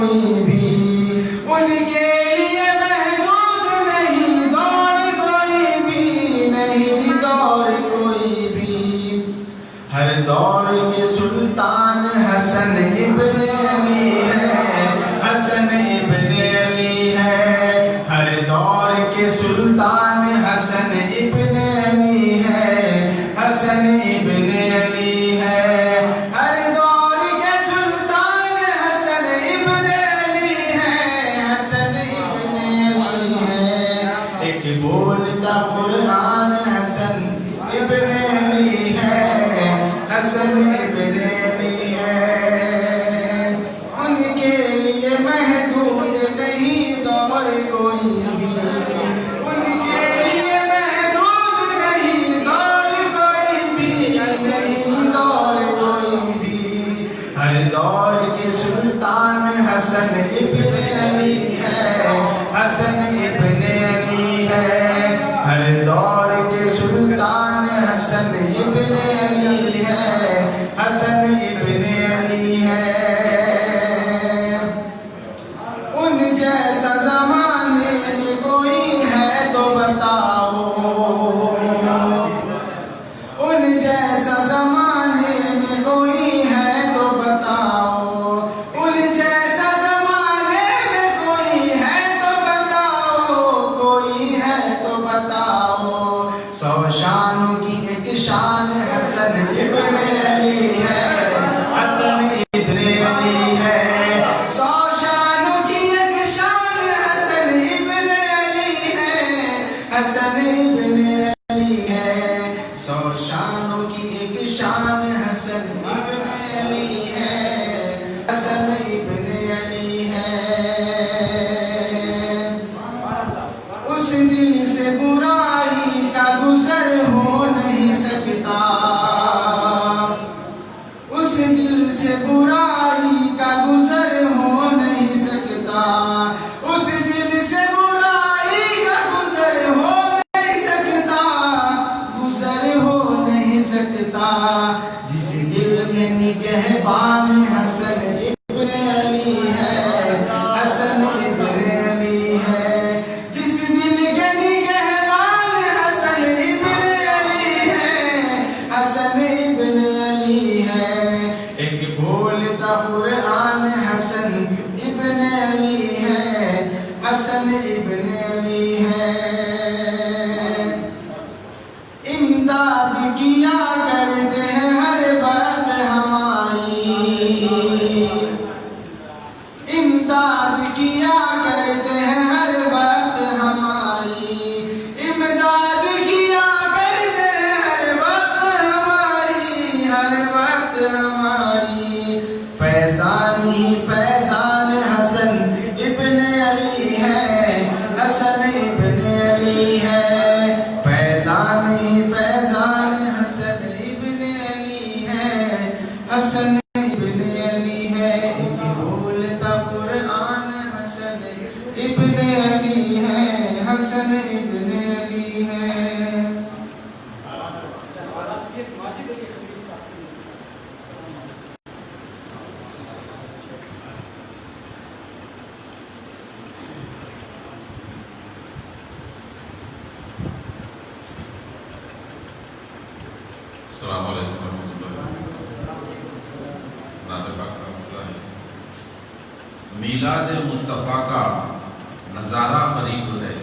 کوئی بھی، ان کے لیے محدود نہیں دور کوئی بھی، نہیں دور کوئی بھی۔ ہر دور کے سلطان حسن ابن علی ہے، حسن ابن علی ہے۔ ہر دور کے سلطان حسن ابن علی ہے، حسن ابن علی ہے۔ ہر دور کے سلطان حسن ابن علی ہے، حسن ابن علی ہے۔ ایک بولتا قرآن حسن ابن علی ہے، حسن ابن علی ہے۔ ان کے لیے محدود نہیں دور کوئی بھی، ان کے لیے محدود نہیں دور کوئی بھی، نہیں دور کوئی بھی۔ ہر دور کے سلطان حسن ابن علی ہے، حسن ابن علی ہے۔ ہر دور کے سلطان حسن ابن علی ہے، حسن ابن علی ہے۔ ان جیسا زمانے میں کوئی ہے تو بتاؤ، ان جیسا زمانے میں کوئی ہے تو بتاؤ، ان جیسا زمانے میں کوئی ہے تو بتاؤ، کوئی ہے تو بتاؤ۔ 100 شانوں کی ایک شان حسن ابن علی ہے، حسن ابن علی ہے۔ 100 شانوں کی ایک شان حسن ابن علی ہے، حسن ابن علی ہے۔ 100 شانوں کی ایک شان حسن ابن علی ہے، حسن ابن علی ہے۔ اس دل سے برائی کا گزر ہو نہیں سکتا، اس دل سے برائی کا گزر ہو نہیں سکتا، اس دل سے برائی کا گزر ہو نہیں سکتا، گزر ہو نہیں سکتا۔ جس دل میں نگہبان حسن ابن علی ہے، حسن ابن علی ہے۔ جس دل کے نگہبان حسن ابن علی ہے، حسن ابن علی ہے۔ ایک بولتا قرآن حسن ابن علی ہے، حسن ابن علی ہے۔ امداد کیا کرتے ہیں ہر وقت ہماری، امداد کیا کرتے ہیں ہر وقت ہماری، امداد کیا کرتے ہیں ہر وقت ہماری، ہر وقت ہماری۔ فیضان ہی فیضان حسن ابن علی ہے، حسن ابن علی ہے۔ فیضان ہی فیضان حسن ابن علی ہے، حسن ابن علی ہے۔ ایک بولتا قرآن حسن ابن علی ہے، حسن ابن علی ہے۔ السلام علیکم ورحمۃ اللہ۔ ناظر پاک رحمۃ اللہ۔ میلاد مصطفیٰ کا نظارہ قریب ہے،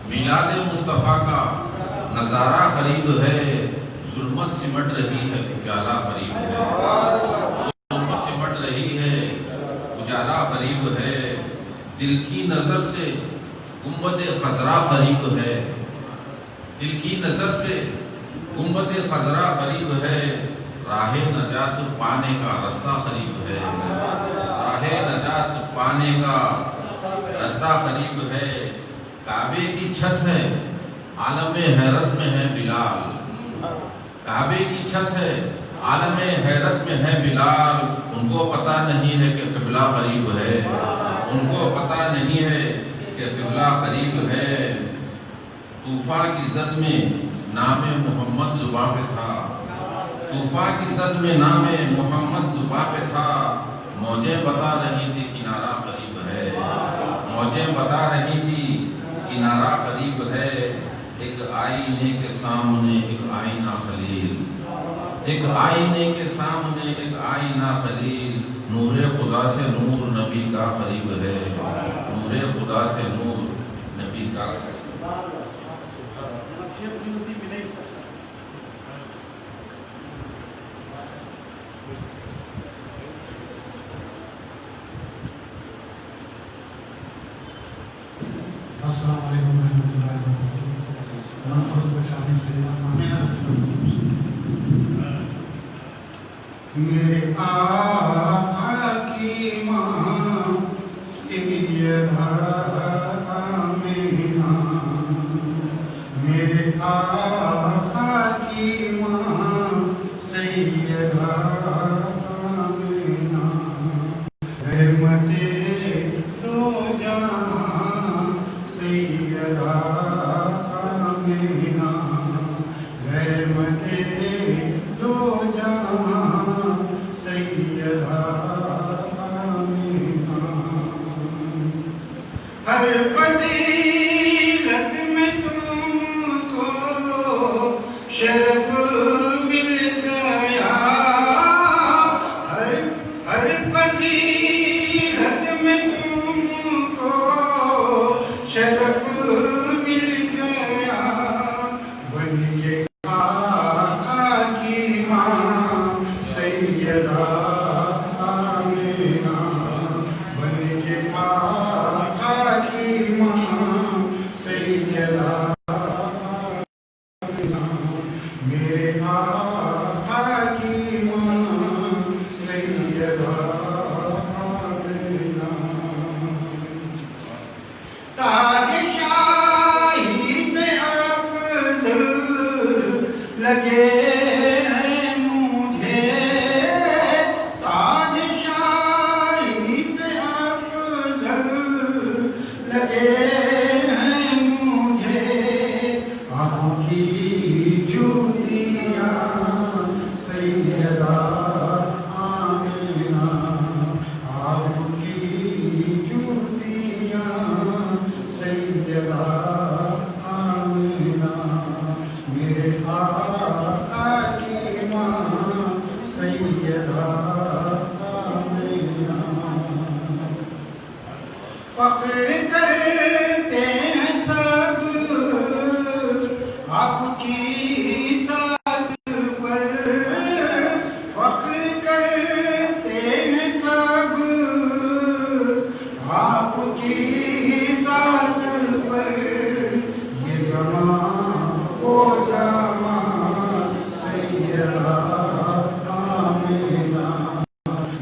میلاد مصطفیٰ کا نظارہ قریب ہے، ظلمت سمٹ رہی ہے اجالا قریب ہے، ظلمت سمٹ رہی ہے اجالا قریب ہے۔ دل کی نظر سے گنبد خضرا قریب ہے، دل کی نظر سے گنبد خضرا قریب ہے۔ راہ نجات پانے کا رستہ قریب ہے، راہ نجات پانے کا رستہ قریب ہے۔ کعبے کی چھت ہے عالم حیرت میں ہے بلال، کعبے کی چھت ہے عالم حیرت میں ہے بلال۔ ان کو پتہ نہیں ہے کہ قبلہ قریب ہے، ان کو پتہ نہیں ہے کہ قبلہ قریب ہے۔ طوفان کی زد میں نام محمد زباں پہ تھا، طوفان کی زد میں نام محمد زباں پہ تھا۔ موجیں بتا رہی تھی کنارہ قریب ہے، موجیں بتا رہی تھی کنارہ قریب ہے، ایک آئینے کے سامنے ایک آئینہ خلیل، ایک آئینے کے سامنے ایک آئینہ خلیل، نور خدا سے نور نبی کا قریب ہے، نور خدا سے نور نبی کا قریب ہے۔ السلام علیکم ورحمۃ اللہ وبرکاتہ۔ منفرد بچانے سے میرے آقا کی ماں سیدہ آمینہ، میرے آقا کی ماں سیدہ آمینہ، رحمت دو جہاں سیدہ آمینہ، رحمت دو جہاں سیدہ آمینہ، ہر فضیلت میں تم کو شرف مل گیا، ہر فضیلت میں تم کو شرف مل گیا، بن کے آقا کی ماں سیدہ آمینہ، بن کے آقا کی ماں سیدہ آمینہ، میرے آقا کی ماں سیدہ آمینہ، تاج شاہی سے افضل لگے ہیں مجھے، تاج شاہی سے افضل لگے ہیں مجھے، آپ کی جوتیاں سیدہ آمینہ، آپ کی جوتیاں سیدہ آمینہ، میرے آقا کی ماں سیدہ آمینہ، فخر کرتے ہیں سب آپ کی ذات پر، فخر کرتے ہیں سب آپ کی ذات پر، یہ زمان وہ زمان سیدہ آمینہ،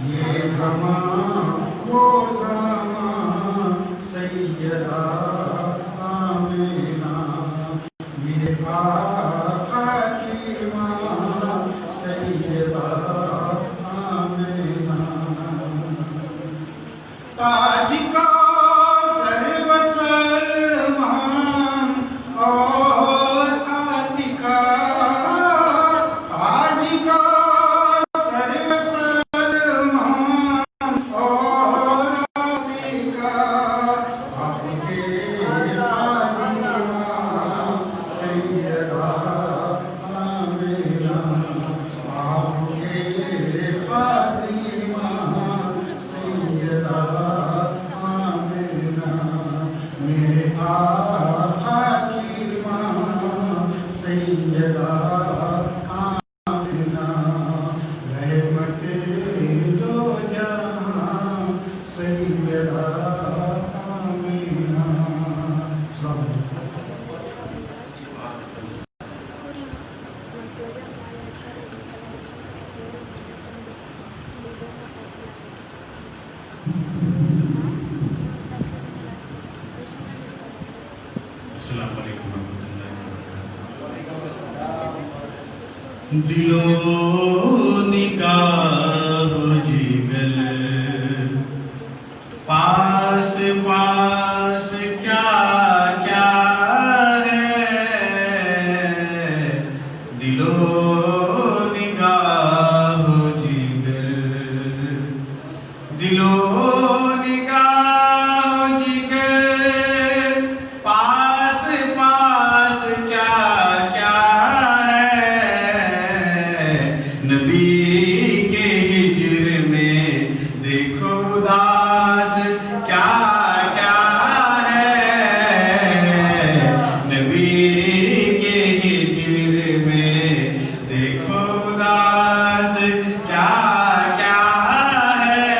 یہ زمان وہ زمان سیدہ آمینہ، میرے آقا کی ماں سیدہ آمینہ، تاج کا سر و سلمان اور عاتقہ، تاج کا سر و سلمان اور عاتقہ، آپ کے خادمہ سیدہ آمینہ، آپ کے خادمہ سیدہ آمینہ، میرے آقا کی ماں سیدہ آمینہ، رحمت دو جہاں سیدہ آمینہ، السلام علیکم۔ السلام علیکم ورحمۃ اللہ وبرکاتہ۔ دل و نگاہ جگر پاس پاس کیا کیا ہے، دل و نگاہ جگر نگاہ جگر پاس پاس کیا کیا ہے نبی کے ہجر میں دیکھو اداس کیا کیا ہے نبی کے ہجر میں دیکھو اداس کیا کیا ہے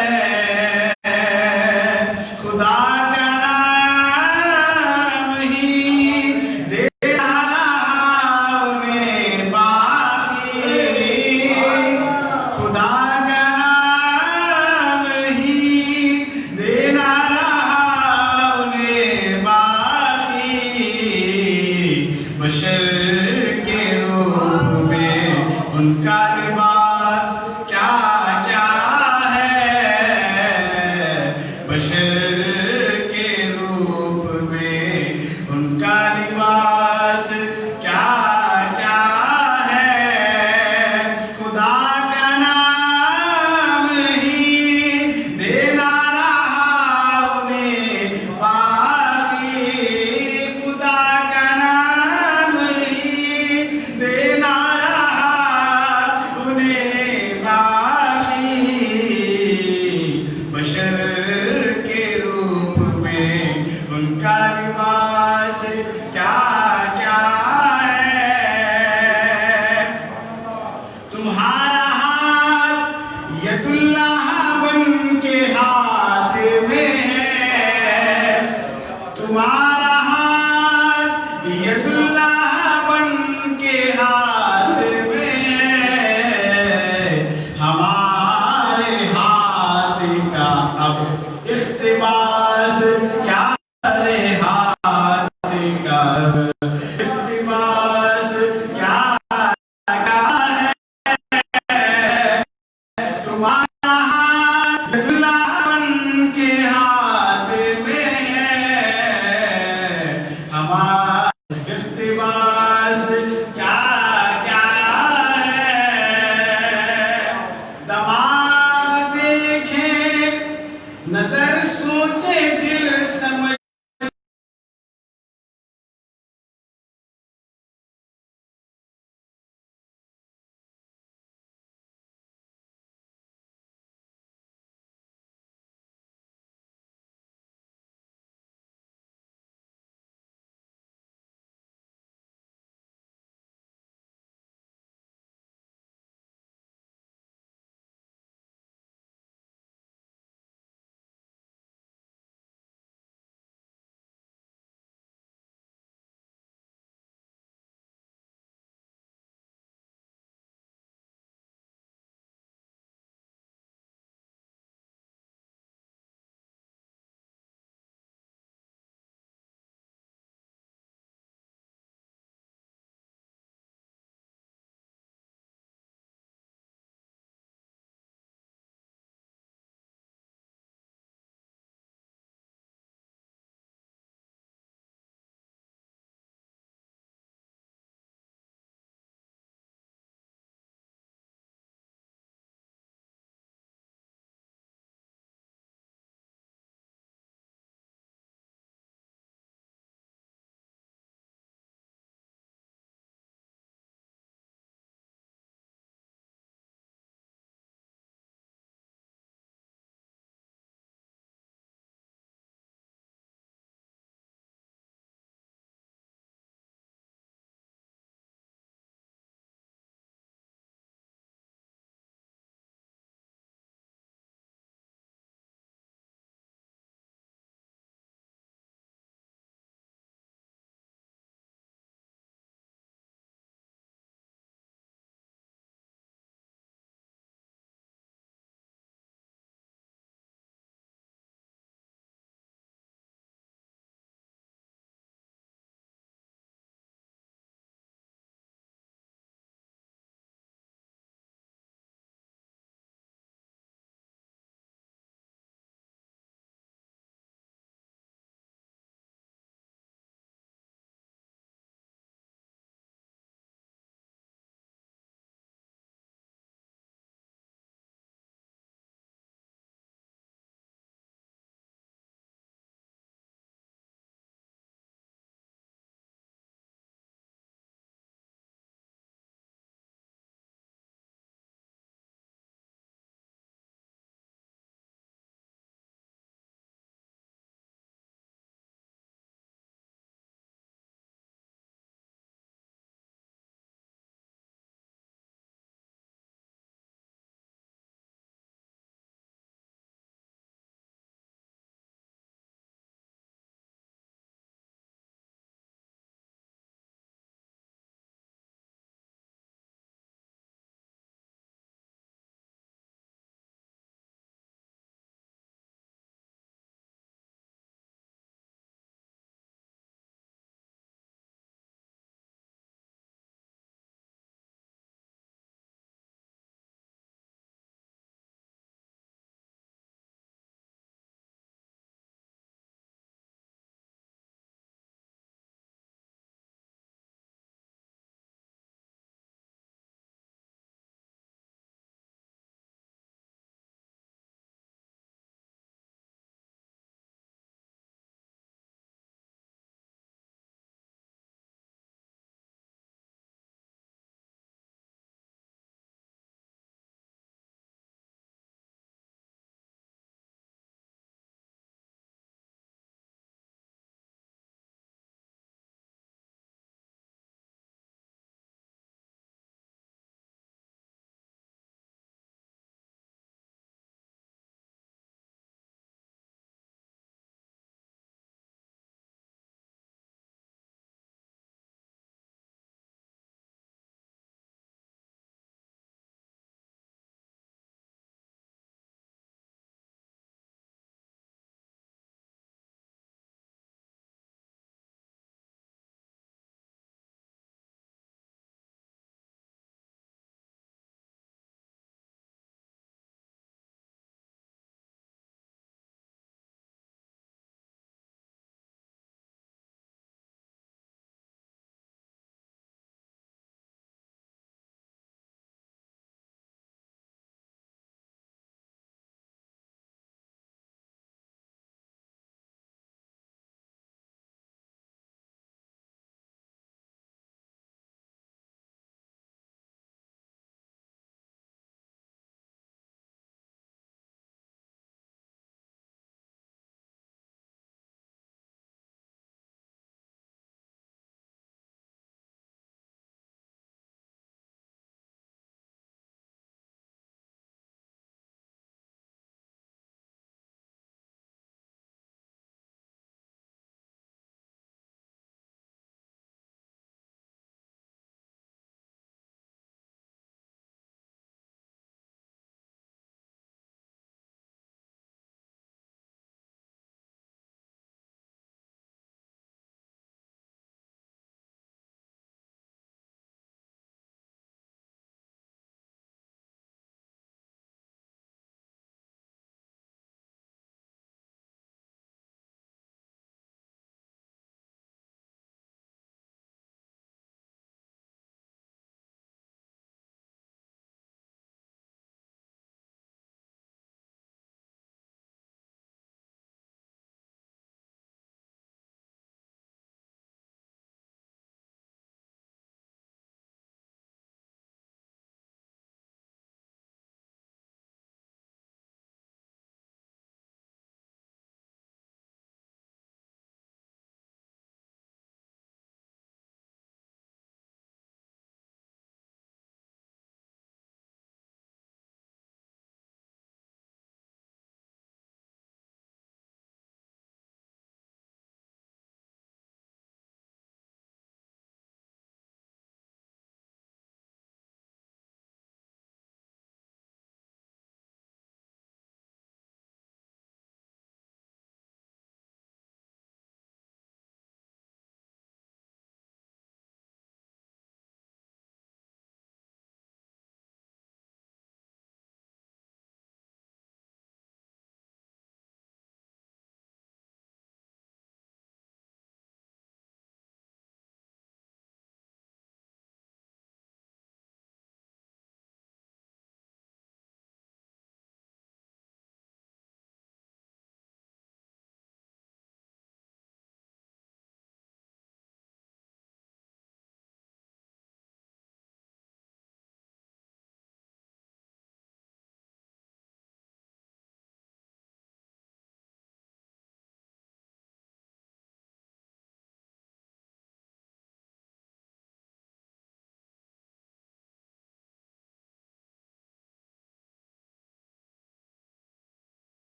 خدا کا نام ہی دے رہا انہیں باقی خدا کا نام ہی دینا رہا انہیں باقی بشر کے روح میں ان کا لباس کیا کیا ہے بشر کے روپ میں ان کا لباس کیا کیا ہے خدا کا نام ہی دینا رہا انہیں باقی خدا کا نام ہی دینا رہا انہیں باقی بشر کے روپ میں ان کا لباس کیا کیا ہے تمہارا ہاتھ ید اللہ بن کے ہاتھ میں ہے تمہارا ہاتھ ید اللہ بن کے ہاتھ میں ہے ہمارے ہاتھ کا اب اقتباس کیا رے ہاتھ کا اقتباس کیا تمہارا ہاتھ اللہ بن کے ہاتھ میں ہے ہمارا اقتباس کیا کیا ہے دماغ دیکھے نظر سوچے دل سمجھ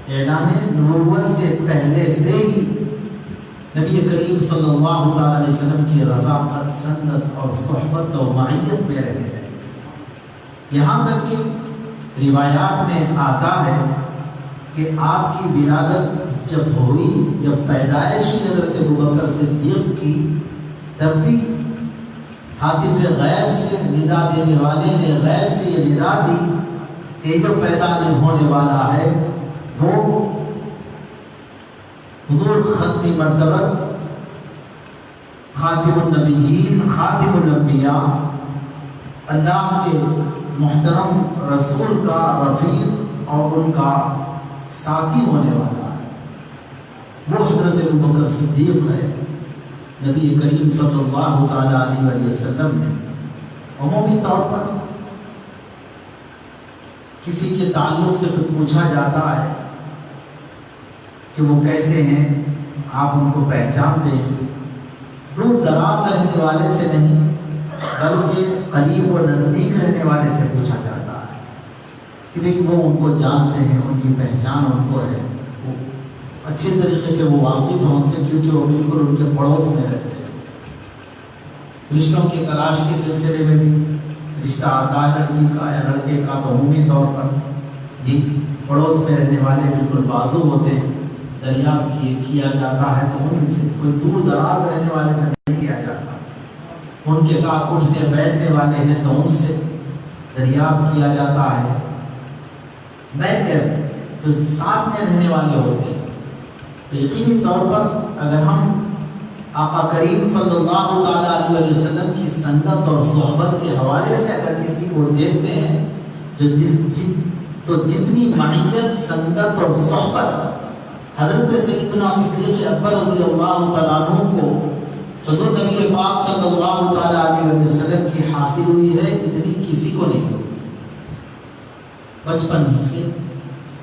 اعلان نبوت سے پہلے سے ہی نبی کریم صلی اللہ تعالی علیہ وسلم کی رفاقت، سنت اور صحبت و معیت میں رہے ہیں۔ یہاں تک کہ روایات میں آتا ہے کہ آپ کی ولادت جب ہوئی، جب پیدائش کی حضرت ابوبکر صدیق کی، تب بھی ہاتف غیب سے ندا دینے والے نے غیب سے یہ ندا دی کہ جو پیدا نہیں ہونے والا ہے وہ حضور ختمی مرتبہ خاتم النبیین، خاتم الانبیاء، اللہ کے محترم رسول کا رفیق اور ان کا ساتھی ہونے والا ہے، وہ حضرت ابوبکر صدیق ہے۔ نبی کریم صلی اللہ تعالی علیہ وسلم نے عمومی طور پر کسی کے تعلق سے پوچھا جاتا ہے کہ وہ کیسے ہیں، آپ ان کو پہچانتے ہیں، دور دراز رہنے والے سے نہیں بلکہ قریب و نزدیک رہنے والے سے پوچھا جاتا ہے کہ بھئی وہ ان کو جانتے ہیں، ان کی پہچان ان کو ہے، وہ اچھے طریقے سے وہ واقف ہیں ان سے، کیونکہ وہ بالکل ان کے پڑوس میں رہتے ہیں۔ رشتوں کی تلاش کے سلسلے میں بھی رشتہ آتا ہے لڑکی کا یا لڑکے کا تو عمومی طور پر جی پڑوس میں رہنے والے بالکل بازو ہوتے ہیں، دریافت کیا جاتا ہے تو ان سے، کوئی دور دراز رہنے والے سے نہیں کیا جاتا، ان کے ساتھ اٹھنے بیٹھنے والے ہیں تو ان سے دریافت کیا جاتا ہے، جو ساتھ میں رہنے والے ہوتے ہیں۔ تو یقینی طور پر اگر ہم آقا کریم صلی اللہ تعالیٰ علیہ وسلم کی سنگت اور صحبت کے حوالے سے اگر کسی کو دیکھتے ہیں تو جتنی معیت، سنگت اور صحبت حضرت سیدنا صدیق اکبر رضی اللہ تعالیٰ عنہ کو حضور نبی پاک صلی اللہ تعالیٰ علیہ وسلم کی حاصل ہوئی ہے، اتنی کسی کو نہیں ہوئی۔ بچپن ہی سے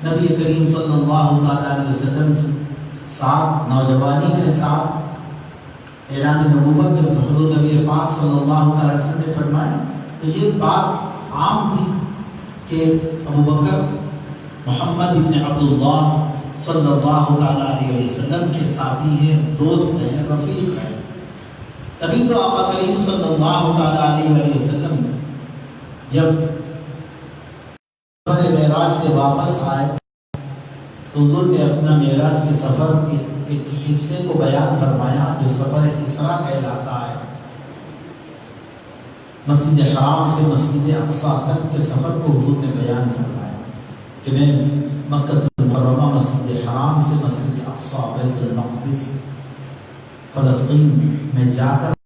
نبی کریم صلی اللہ تعالیٰ علیہ وسلم کی ساتھ، نوجوانی کے ساتھ اعلان نبوت جب حضور نبی پاک صلی اللہ علیہ وسلم نے فرمایا تو یہ بات عام تھی کہ ابوبکر محمد ابن عبداللہ صلی اللہ علیہ وسلم کے ساتھی ہیں، دوست ہیں، رفیق ہیں۔ تبھی تو آقا کریم صلی اللہ علیہ وسلم جب سفر معراج سے واپس آئے تو حضور نے اپنا معراج کے سفر کے ایک حصے کو بیان فرمایا جو سفر اسراء کہلاتا ہے۔ مسجد حرام سے مسجد اقصیٰ تک کے سفر کو حضور نے بیان فرمایا کہ میں مکہ المکرمہ مسجد حرام سے مسجد اقصیٰ بیت المقدس فلسطین میں جا کر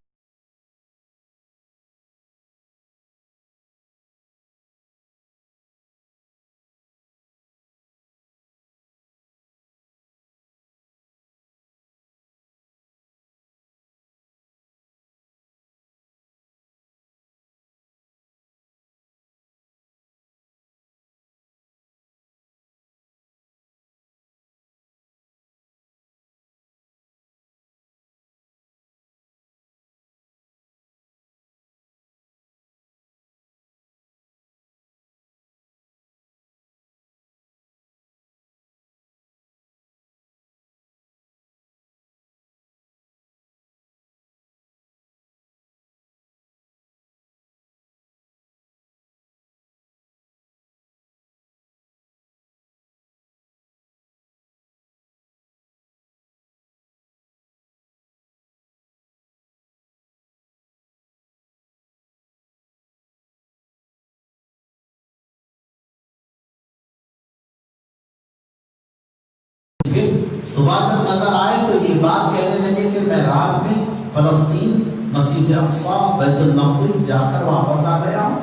صبح جب نظر آئے تو یہ بات کہنے لگے کہ میں رات میں فلسطین مسجد اقصیٰ بیت المقدس جا کر واپس آ گیا ہوں،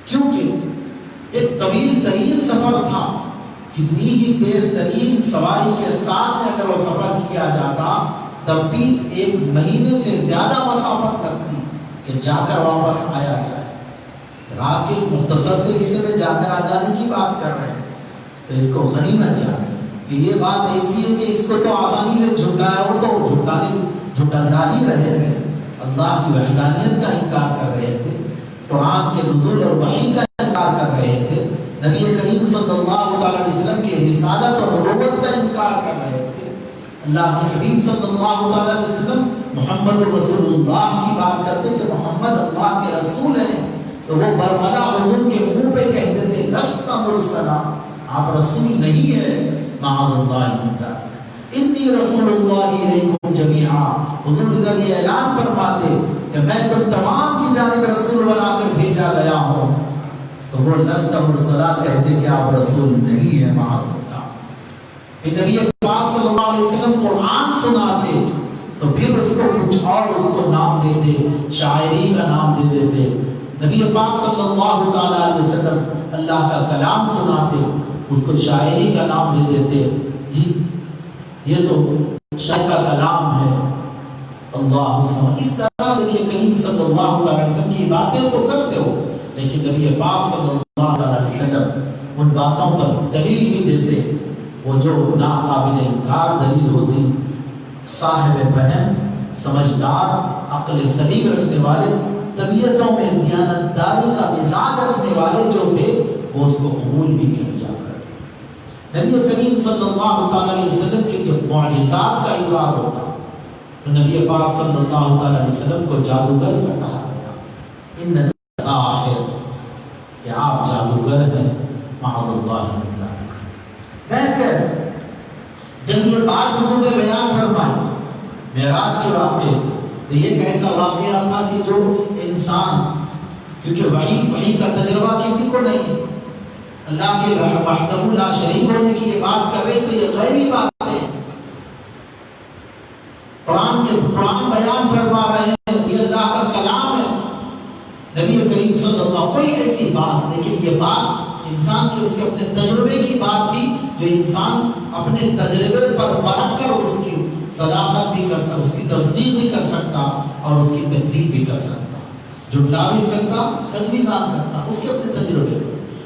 کیونکہ ایک طویل ترین سفر تھا، کتنی ہی تیز ترین سواری کے ساتھ میں اگر وہ سفر کیا جاتا تب بھی 1 مہینے سے زیادہ مسافت لگتی کہ جا کر واپس آیا جائے۔ رات کے مختصر سے حصے میں جا کر آ جانے کی بات کر رہے ہیں تو اس کو غنیمت جانے کہ یہ بات ایسی ہے کہ اس کو تو آسانی سے جھٹلایا ہو تو جھٹلا ہی رہے تھے، اللہ کی وحدانیت کا انکار کر رہے تھے، قرآن کے نزول اور وحی کا انکار کر رہے تھے، نبی کریم صلی اللہ علیہ وسلم کے رسالت اور نبوت کا انکار کر رہے تھے۔ اللہ کے حبیب صلی اللہ علیہ وسلم محمد رسول اللہ کی بات کرتے کہ محمد اللہ کے رسول ہیں، تو وہ برملا حضور کے منہ پہ کہتے تھے لست مرسلا، آپ رسول نہیں ہے، معاذ اللہ من ذلک، انی رسول اللہ علیکم جمیعا۔ حضور ادھر یہ اعلان فرماتے کہ میں تم تمام کی جانب رسول بنا کر بھیجا گیا ہوں، تو وہ لست مرسلا کہتے کہ آپ رسول نہیں ہے، معاذ اللہ۔ پھر نبی پاک صلی اللہ علیہ وسلم قرآن سناتے تو پھر اس کو کچھ اور اس کو نام دیتے، شاعری کا نام دے دیتے۔ نبی پاک صلی اللہ تعالیٰ علیہ وسلم اللہ کا کلام سناتے، اس کو شاعری کا نام دے دیتے، جی یہ تو شاعر کا کلام ہے۔ اللہ سبحانہ، اس طرح نبی کریم صلی اللہ علیہ وسلم کی باتیں تو کرتے ہو، لیکن نبی پاک صلی اللہ علیہ وسلم ان باتوں پر دلیل بھی دیتے، وہ جو ناقابل انکار دلیل ہوتی۔ صاحب فہم، سمجھدار، عقل سلیم رکھنے والے، طبیعتوں میں دیانتداری کا مزاج رکھنے والے جو تھے وہ اس کو قبول بھی کر لیا کرتے۔ نبی کریم صلی اللہ علیہ وسلم کے جب معجزات کا اظہار ہوتا تو نبی پاک صلی اللہ علیہ وسلم کو جادوگر کا کہا گیا، ان ساحر، کہ آپ جادوگر ہیں، معاذ اللہ من ذلک۔ میں جب یہ بات حضور نے بیان فرمائی معراج کے واقعے، تو یہ ایک ایسا واقعہ تھا کہ جو انسان، کیونکہ وحی کا تجربہ کسی کو نہیں، اللہ کے وحدہ لا شریک ہونے کی یہ بات کر رہے تو یہ غیبی بات ہے، قرآن بیان فرما رہے ہیں، یہ اللہ کا کلام ہے، نبی کریم صلی اللہ علیہ وسلم، کوئی ایسی بات، لیکن یہ بات انسان کے اس کے اپنے تجربے کی بات تھی، جو انسان اپنے تجربے پر پرکھ کر اس کی صداقت بھی کر سکتا، اس کی تصدیق بھی کر سکتا اور اس کی تکذیب بھی کر سکتا، جھٹلا بھی سکتا، سچ بھی مان سکتا، اس کے اپنے تجربے۔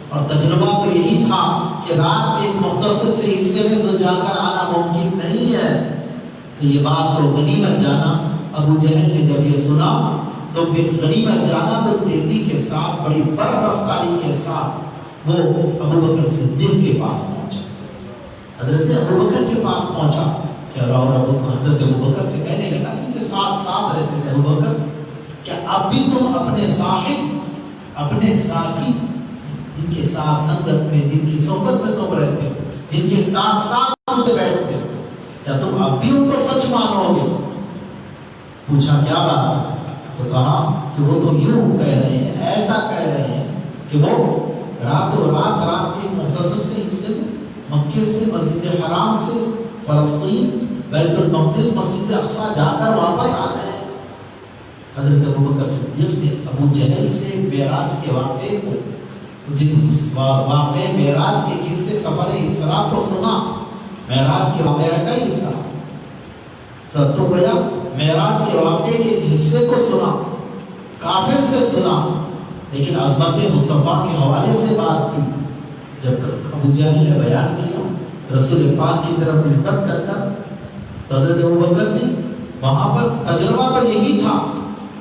اور تجربہ تو یہی تھا کہ رات کے ایک مختصر سے حصے میں جا کر آنا ممکن نہیں ہے، تو یہ بات کو غنیمت جانا۔ ابو جہل نے جب یہ سنا تو غنیمت جانا تو تیزی کے ساتھ، بڑی بررفتاری کے ساتھ وہ ابو بکر صدیق کے پاس پہنچا، حضرت ابو بکر کے پاس پہنچا، اور حضرت ابو بکر سے کہنے لگا، کیونکہ ساتھ ساتھ رہتے تھے، ابو بکر کہ اب بھی تم اپنے صاحب، اپنے ساتھی، جن کے ساتھ سنگت میں، جن کی صحبت میں تم رہتے ہو، جن کے ساتھ ساتھ تم بیٹھتے ہو، کیا تم اب بھی ان کو سچ مانو گے؟ پوچھا کیا بات ہے؟ تو کہا کہ وہ تو یوں کہہ رہے ہیں، ایسا کہہ رہے ہیں کہ وہ راتوں رات کے مختصر سے حصے میں مکے سے مسجد حرام سے فلسطین بیت المقدس مسجد اقصی جا کر واپس آ گئے۔ حضرت ابو بکر صدیق نے ابو جہل سے معراج کے واقعے کو، جس واقعے معراج کے قصے سفر اسراء کو سنا، معراج کے واقعے کا حصہ ستو گیا، معراج کے واقعے کے حصے کو سنا، کافر سے سنا، لیکن عظمت مصطفیٰ کے حوالے سے بات تھی۔ جب ابو جہل نے بیان کیا رسول پاک کی طرف نسبت کر کر، تو حضرت ابو بکر نے وہاں پر تجربہ تو یہی تھا،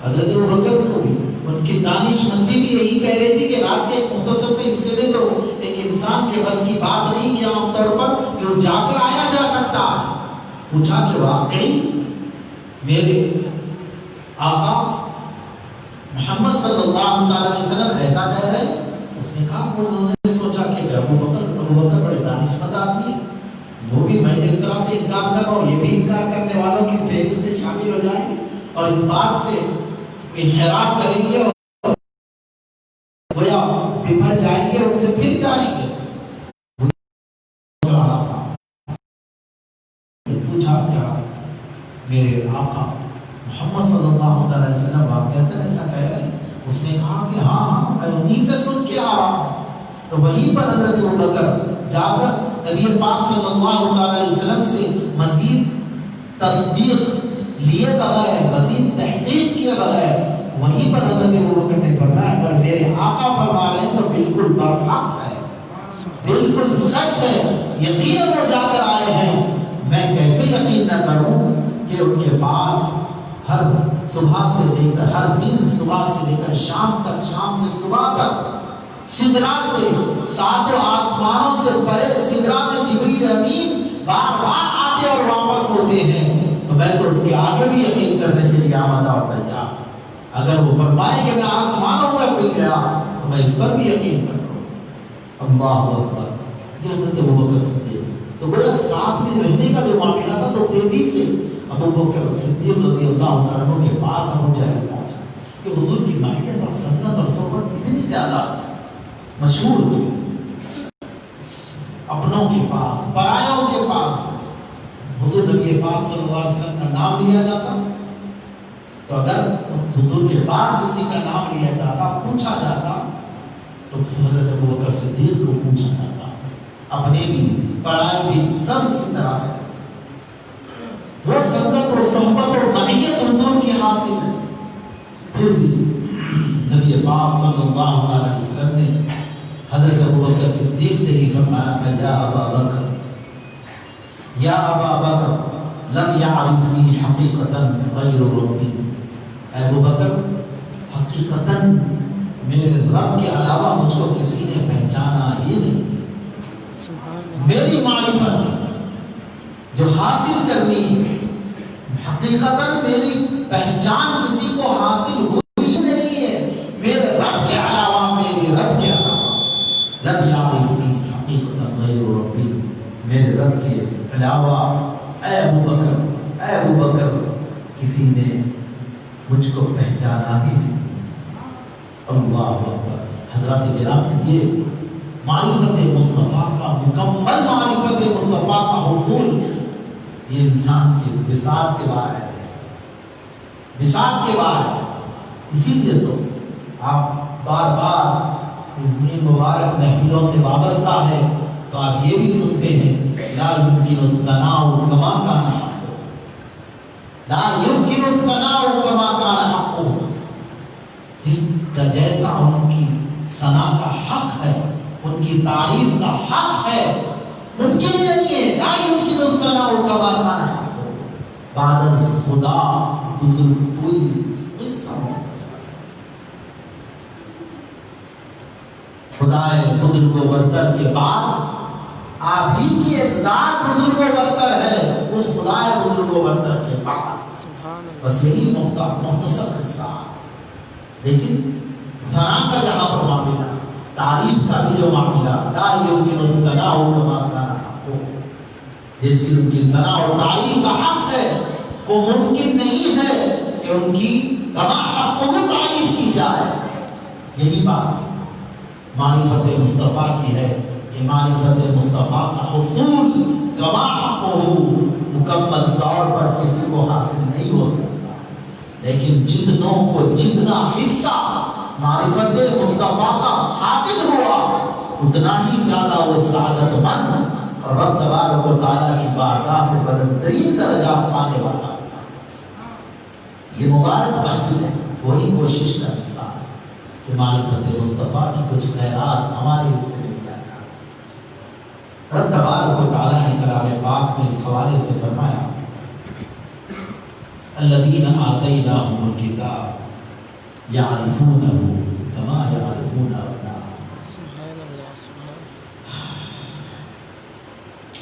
حضرت ابو بکر کو بھی ان کی دانش مندی بھی یہی کہہ رہی تھی کہ رات کے ایک مختصر سے حصے میں تو ایک انسان کے بس کی بات نہیں کہ عام طور پر کہ جا کر آیا جا سکتا ہے۔ پوچھا کہ واقعی میرے آقا محمد صلی اللہ علیہ وسلم ایسا کہہ رہے ہیں؟ اس نے کہا، انہوں نے سوچا کہ ابو بکر بڑے دانشمند آدمی، وہ بھی میں جس طرح سے انکار کر رہا ہوں، یہ بھی انکار کرنے والوں کی فہرست میں شامل ہو جائیں گے اور اس بات سے انحراف کریں گے اور گویا بفر جائیں گے، ان سے پھر جائیں گے۔ رہا تھا، پوچھا کیا میرے آقا محمد صلی اللہ علیہ وسلم واقعات ایسا کہہ رہے ہیں؟ اس نے کہا کہ ہاں میں انہی سے سن کے آ رہا ہوں۔ تو وہیں پر حضرت ابو بکر جا کر نبی پاک صلی اللہ علیہ وسلم سے مزید تصدیق لیے بغیر، مزید تحقیق کیے بغیر، وہیں پر حضرت ابو بکر نے فرمایا اگر میرے آقا فرما رہے ہیں تو بالکل برحق ہے، بالکل سچ ہے، یقین وہ جا کر آئے ہیں، میں کیسے یقین نہ کروں کہ ان کے پاس ہر صبح سے لے کر، ہر دن صبح سے لے کر شام تک، شام سے صبح تک سدرا سے، ساتوں آسمانوں سے پرے سدرا سے جبریل امین بار بار آتے اور واپس ہوتے ہیں، تو میں تو اس کے آگے بھی یقین کرنے کے لیے آمادہ اور تیار۔ اگر وہ فرمائے کہ میں آسمانوں پر بھی گیا تو میں اس پر بھی یقین کر رہا ہوں۔ اللہ اکبر۔ یہ حضرت ابوبکر صدیق تو گویا ساتھ میں رہنے کا جو معاملہ تھا تو تیزی سے ابوبکر صدیق رضی اللہ تعالیٰ عنہ کے پاس ابو جہل پہنچا کہ حضور کی مائیت اور سنت اور صحبت اتنی زیادہ تھی، مشہور تھی، اپنوں کے پاس پرایوں کے پاس حضور نبی پاک صلی اللہ علیہ وسلم کا نام لیا جاتا، تو اگر حضور کے بعد کسی کا نام لیا جاتا، پوچھا جاتا، تو حضرت ابوبکر صدیق کو پوچھا جاتا، اپنے بھی پرائے بھی سب اسی طرح سے کرتے۔ وہ سنگت و صحبت و معیت حضور کی حاصل ہے، پھر بھی نبی پاک صلی اللہ علیہ وسلم نے حضرت ابوبکر صدیق سے ہی فرمایا تھا، یا ابا بکر، یا ابا بکر لم یعرفنی حقیقتاً غیر ربی، اے ابو بکر حقیقتاً میرے رب کے علاوہ مجھ کو کسی نے پہچانا ہی نہیں۔ میری معرفت جو حاصل کرنی ہے، حقیقتاً میری پہچان کسی کو حاصل ہوئی نہیں ہے میرے رب کے علاوہ، میرے رب کے علاوہ۔ لم یعرفنی حقیقتاً غیر ربی، میرے رب کے علاوہ اے ابو بکر، اے ابو بکر کسی نے مجھ کو پہچانا ہی نہیں۔ اللہ اکبر۔ حضرات گرامی، یہ معرفت مصطفیٰ کا مکمل معرفت مصطفیٰ کا حصول یہ انسان کے بساط کے بعد ہے، بساط کے بعد ہے۔ اسی لیے تو آپ بار بار ان مبارک محفلوں سے وابستہ ہے تو آپ یہ بھی سنتے ہیں، لا يمكن الثناء كما كان حقه، لا يمكن الثناء كما كان حقه، جس کا جیسا ان کی ثنا کا حق ہے، ان کی تعریف کا حق ہے، ممکن ہی نہیں ہے۔ لا يمكن الثناء كما كان حقه، بعد از خدا بزرگ کوئی قصہ خدائے بزرگ و برتر کے بعد آپ ہی کی ایک ذات بزرگ و برتر ہے، اس خدائے بزرگ و برتر کے بعد بس یہی مختصر قصہ۔ لیکن ثنا کا جہاں پر معاملہ، تعریف کا بھی جو معاملہ، لا يمكن الثناء كما كان حقه، جیسی ان کی ثنا اور تعریف کا حق ہے وہ ممکن نہیں ہے کہ ان کی کما حقه تعریف کی جائے۔ یہی بات معرفت مصطفیٰ کی ہے کہ معرفت مصطفیٰ کا حصول کما حقه مکمل طور پر کسی کو حاصل نہیں ہو سکتا، لیکن جتنوں کو جتنا حصہ معرفت مصطفیٰ کا حاصل ہوا اتنا ہی زیادہ وہ سعادت مند اور رب تبارک و تعالیٰ کی بارگاہ سے بلندترین درجات پانے والا ہوگا۔ یہ مبارک محفل ہے، وہی کوشش کا حصہ ہے کہ معرفت مصطفیٰ کی کچھ خیرات ہمارے حصے میں کیا جائے۔ رب تبارک و تعالیٰ نے کلام پاک میں اس حوالے سے فرمایا، الذین آتیناہم الکتاب یعرفونہ کما یعرفون ابناءہم۔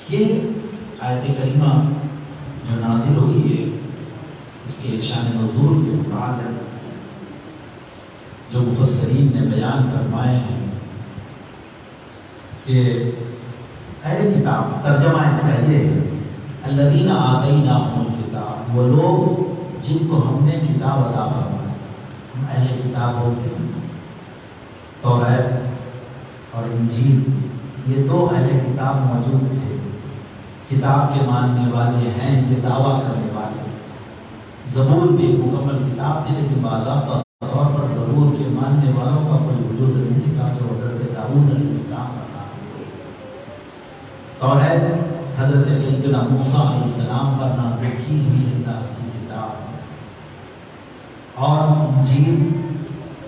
یہ آیت کریمہ جو نازل ہوئی ہے اس کے شان نزول کے متعلق جو مفسرین نے بیان فرمائے ہیں کہ اہل کتاب، ترجمہ اس کا یہ ہے، الذین آتیناہم الکتاب، وہ لوگ جن کو ہم نے کتاب عطا فرمائی۔ ہم اہل کتاب بولتے ہیں، توریت اور انجیل یہ دو اہل کتاب موجود تھے، کتاب کے ماننے والے ہیں، یہ دعویٰ کرنے والے۔ زبور بھی ایک مکمل کتاب تھی، لیکن باضابطہ طور پر زبور کے ماننے والوں کا کوئی وجود نہیں تھا جو حضرت داؤد علیہ السلام پر نازل ہوئی۔ توریت حضرت سیدنا موسیٰ علیہ السلام پر نازل کی ہوئی اللہ کی کتاب، اور انجیل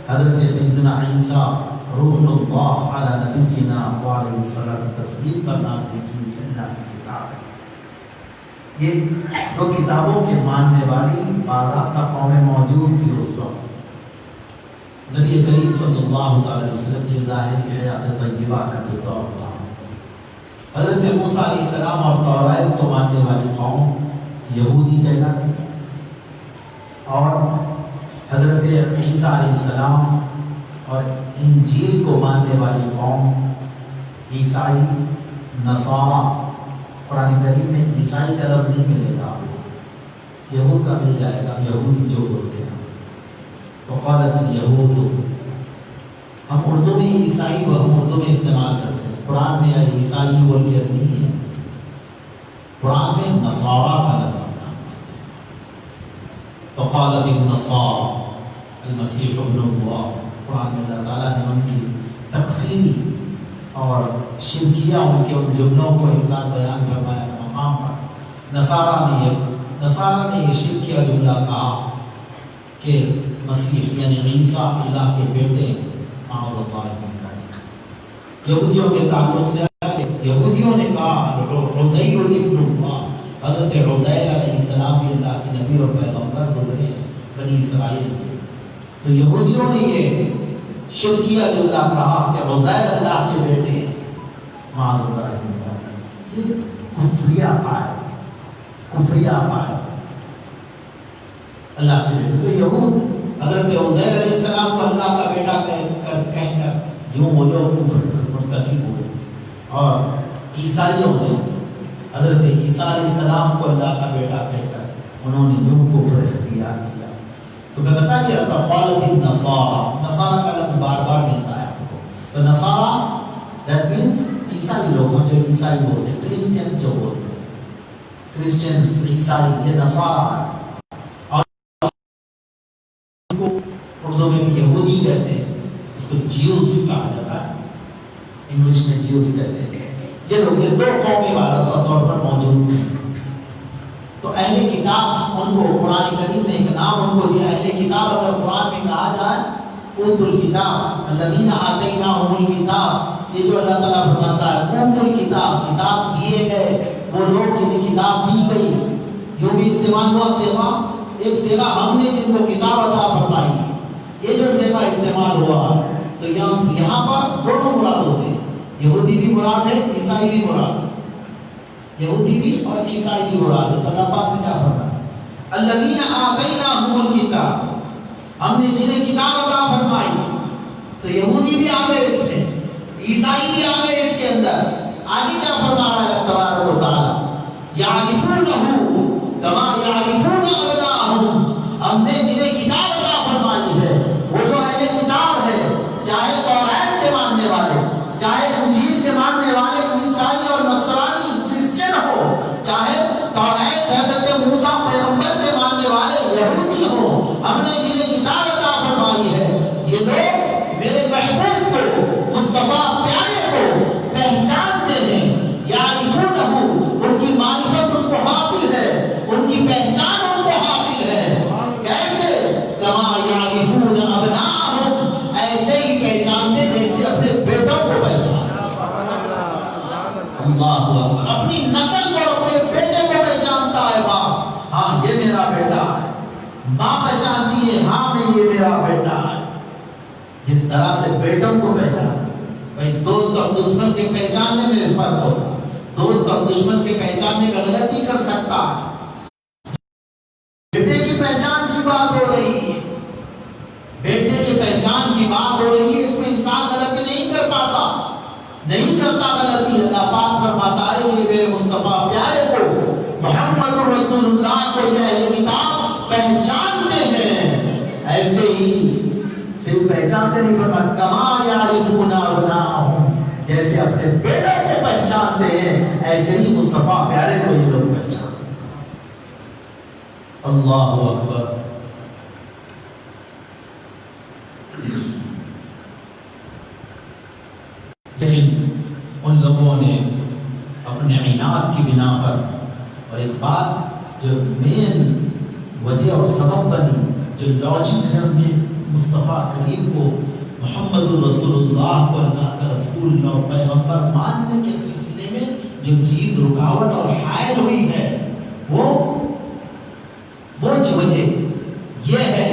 حضرت سیدنا عیسیٰ روح اللہ علی نبینا وعلیہ الصلاۃ والتسلیم پر نازل کی ہوئی اللہ کی کتاب ہے۔ یہ دو کتابوں کے ماننے والی باضابطہ قومیں موجود تھی اس وقت، نبی کریم صلی اللہ علیہ وسلم کی ظاہری حیات طیبہ کا جو دور تھا، حضرت موسیٰ علیہ السلام اور تورات کو ماننے والی قوم یہودی کہلاتی، اور حضرت عیسیٰ علیہ السلام اور انجیل کو ماننے والی قوم عیسائی، نصارہ۔ قرآن کریم میں عیسائی کا لفظ نہیں ملے گا، یہود کا مل جائے گا، یہودی جو بولتے ہیں۔ وقالت الیہود، ہم اردو میں عیسائی وہ ہم اردو میں استعمال کرتے ہیں، قرآن میں عیسائی بول کے نہیں ہے، قرآن میں نصارہ کا لفظ ہے۔ وقالت النصارى المسیح ابن اللہ، قرآن میں اللہ تعالیٰ نے ان کی تکفیری اور شرکیہ ان کے ان جملوں کو ایک ساتھ بیان فرمایا مقام پر۔ نصارہ نے یہ شرکیہ جملہ کہا کہ مسیح یعنی عیسیٰ اللہ کے بیٹے، معاذ اللہ من ذلک۔ یہودیوں کے تعلق سے یہودیوں نے کہا عزیر ابن اللہ، حضرت عزیر علیہ السلام بھی اللہ کے نبی اور پیغمبر گزرے ہیں بنی اسرائیل کے، تو یہودیوں نے یہ شرکیہ جملہ کہا کہ عزیر اللہ کے بیٹے ہیں، معاذ اللہ من ذلک۔ یہ کفریہ عقائد اللہ کے بیٹے، تو یہود حضرت عزیر علیہ السلام کو اللہ کا بیٹا کہہ کر یوں وہ لوگ کفر مرتکب ہوئے، اور عیسائیوں نے حضرت عیسیٰ علیہ السلام کو اللہ کا بیٹا کہہ کر انہوں نے یوں کفر اختیار کیا۔ تو میں بتا یہ رہا قالت النصارى، نصارہ کا لفظ بار بار ملتا ہے آپ کو، تو نصارہ دیٹ مینس عیسائی لوگ، ہم جو عیسائی بولتے ہیں، کرسچنز جو بولتے ہیں، کرسچنز عیسائی، یہ نصارہ ہے، اور اس کو اردو میں بھی یہودی کہتے ہیں، اس کو جیوز کہا جاتا ہے، انگلش میں جیوز کہتے ہیں۔ یہ لوگ یہ دو قومی والا طور پر موجود ہیں، تو اہل کتاب ان کو قرآن کریم نے ایک نام ان کو دیا، اہل کتاب اگر قرآن میں کہا جائے اوتوا الکتاب الذین آتیناہم الکتاب، یہ جو اللہ تعالیٰ فرماتا ہے اوتوا الکتاب، کتاب دیے گئے وہ لوگ جنہیں کتاب دی گئی، یوں بھی استعمال ہوا صیغہ، ایک صیغہ ہم نے جن کو کتاب عطا فرمائی، یہ جو صیغہ استعمال ہوا، تو یہاں پر دونوں مراد ہوتے ہیں، یہودی بھی مراد ہے، عیسائی بھی مراد ہے، یہودی بھی اور عیسائی بھی مراد ہے۔ اللہ پاک نے کیا فرمایا؟ الذین آتیناہم الکتاب، ہم نے جنہیں کتاب عطا فرمائی، تو یہودی بھی آ گئے اس میں، عیسائی بھی آ گئے اس کے اندر۔ آگے کیا فرما رہا ہے تبارک و تعالی؟ یعرفونہ کما یعرفون ابناءہم، ہم نے جنہیں کتاب عطا فرمائی ہے، وہ جو اہل کتاب ہے، چاہے تورات کے ماننے والے، چاہے انجیل کے ماننے والے عیسائی اور نصرانی کرسچن ہو، چاہے تورات حضرت موسیٰ پیغمبر کے ماننے والے یہودی ہو، ہم نے جنہیں کتاب عطا فرمائی ہے، یہ لوگ میرے محبوب کو، مصطفیٰ پیارے کو پہچانتے ہیں، یعرفونہ، ان کی معرفت ان کو حاصل ہے، ان کی پہچان ان کو حاصل ہے، کیسے؟ کما یعرفون ابناءہم، ایسے ہی پہچانتے جیسے اپنے بیٹوں کو پہچانتے۔ اللہ اکبر، اپنی نسل کو اپنے بیٹے کو پہچانتا ہے باپ، ہاں یہ میرا بیٹا ہے، ماں پہچانتی ہے، ہاں میں یہ میرا بیٹا ہے، جس طرح سے بیٹوں کو پہچانا۔ بھائی دوست اور دشمن کے پہچاننے میں فرق ہوتا ہے، دوست اور دشمن کے پہچاننے میں غلطی کر سکتا ہے، بیٹے کی پہچان کی بات ہو رہی ہے، بیٹے کی پہچان کی بات ہو رہی ہے، اس میں انسان غلطی نہیں کر پاتا، نہیں کرتا غلطی۔ اللہ پاک فرماتا ہے کہ میرے مصطفیٰ پیارے کو، محمد رسول اللہ کو یہ اہل کتاب پہچانتے ہیں، ایسے ہی صرف پہچانتے نہیں، فرمایا کما یعرفون ابناءہم، جیسے اپنے بیٹوں کو پہچانتے ہیں، ایسے ہی مصطفیٰ پیارے کو یہ لوگ پہچانتے ہیں۔ اللہ اکبر۔ لیکن ان لوگوں نے اپنے عناد کی بنا پر، اور ایک بات جو مین وجہ اور سبب بنی، جو لاجک ہے ان کے مصطفیٰ کریم کو، محمد رسول اللہ کو اللہ کا رسول اور پیغمبر ماننے کے سلسلے میں جو چیز رکاوٹ اور حائل ہوئی ہے، وہ وجہ یہ ہے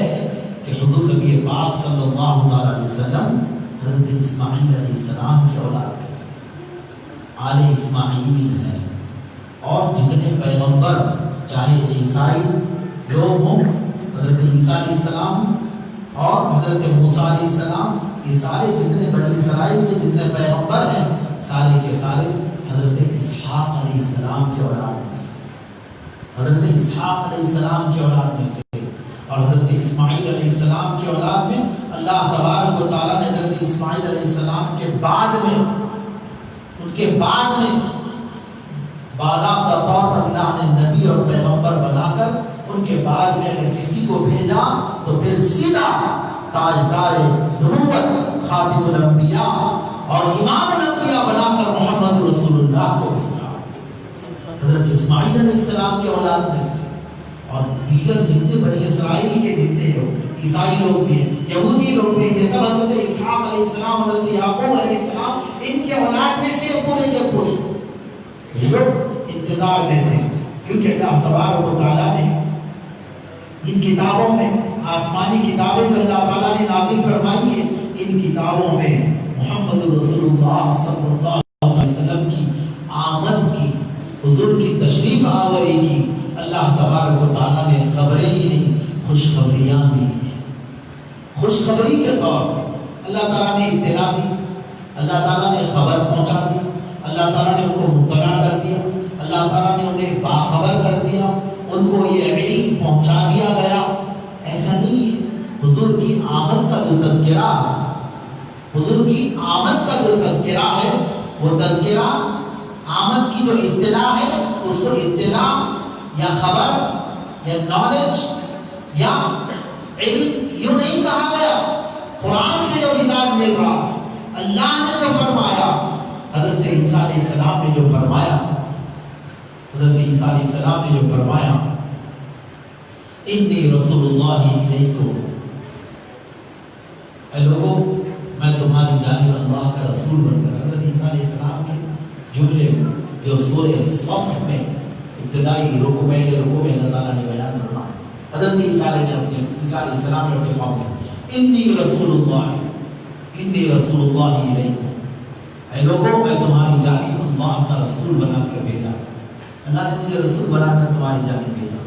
کہ حضور نبی پاک صلی اللہ وسلم حضرت اسماعیل علیہ السلام کی اولاد میں سے آل اسماعیل ہیں، اور جتنے پیغمبر چاہے عیسائی لوگ ہوں، حضرت عیسیٰ علیہ السلام اور حضرت موسیٰ علیہ السلام، یہ سارے جتنے بنی اسرائیل کے جتنے پیغمبر ہیں سارے کے سارے حضرت اسحاق علیہ السلام کے اولاد میں سے، حضرت اسحاق علیہ السلام کے اولاد میں سے، اور حضرت اسماعیل علیہ السلام کے اولاد میں اللہ تبارک و تعالیٰ نے حضرت اسماعیل علیہ السلام کے بعد میں، ان کے بعد میں باضابطہ طور پر اللہ نے نبی اور پیغمبر بنا کر ان کے بعد میں اگر کسی کو بھیجا تو پھر سیدھا تاجدار نبوت خاتم الانبیاء اور امام الانبیاء بنا کر محمد رسول اللہ کو بھیجا، حضرت اسماعیل علیہ السلام کے اولاد میں سے، اور دیگر جتنے بنی اسرائیل کے جتنے لوگ، عیسائی لوگ بھی ہیں، یہودی لوگ بھی ہیں، یہ سب حضرت اسحاق علیہ السلام، حضرت یعقوب علیہ السلام، ان کے اولاد میں سے پورے کے پورے یہ لوگ انتظار میں تھے، کیونکہ اللہ تبارک و تعالیٰ نے ان کتابوں میں، آسمانی کتابیں جو اللہ تعالیٰ نے نازل فرمائی ہیں، ان کتابوں میں محمد رسول اللہ صلی اللہ علیہ وسلم کی آمد کی، حضور کی تشریف آوری کی اللہ تبارک و تعالیٰ نے خبریں ہی نہیں خوشخبریاں دی ہیں۔ خوشخبری کے طور پر اللہ تعالیٰ نے اطلاع دی، اللہ تعالیٰ نے خبر پہنچا دی، اللہ تعالیٰ نے ان کو مطلع کر دیا، اللہ تعالیٰ نے انہیں باخبر کر دیا، ان کو یہ علم پہنچا دیا گیا۔ ایسا نہیں، حضور کی آمد کا جو تذکرہ ہے، حضور کی آمد کا جو تذکرہ ہے، وہ تذکرہ آمد کی جو اطلاع ہے، اس کو اطلاع یا خبر یا نالج یا علم یوں نہیں کہا گیا۔ قرآن سے جو مزاج مل رہا، اللہ نے جو فرمایا، حضرت عیسیٰ علیہ السلام نے جو فرمایا، حضرت عیسیٰ علیہ السلام نے جو فرمایا، انی رسول اللہ الیکم، اے لوگوں میں تمہاری جانب اللہ کا رسول بن کر، حضرت عیسیٰ علیہ السلام کے جملے جو سورہ صف میں ابتدائی رکوع، پہلے رکوع میں اللہ تعالیٰ نے بیان فرمایا، حضرت عیسیٰ علیہ السلام نے اپنے قوم سے انی رسول اللہ الیکم، اے لوگوں میں تمہاری جانب اللہ کا رسول بنا کر بھیجا، اللہ نے مجھے رسول بنا کر تمہاری جانب بھیجا،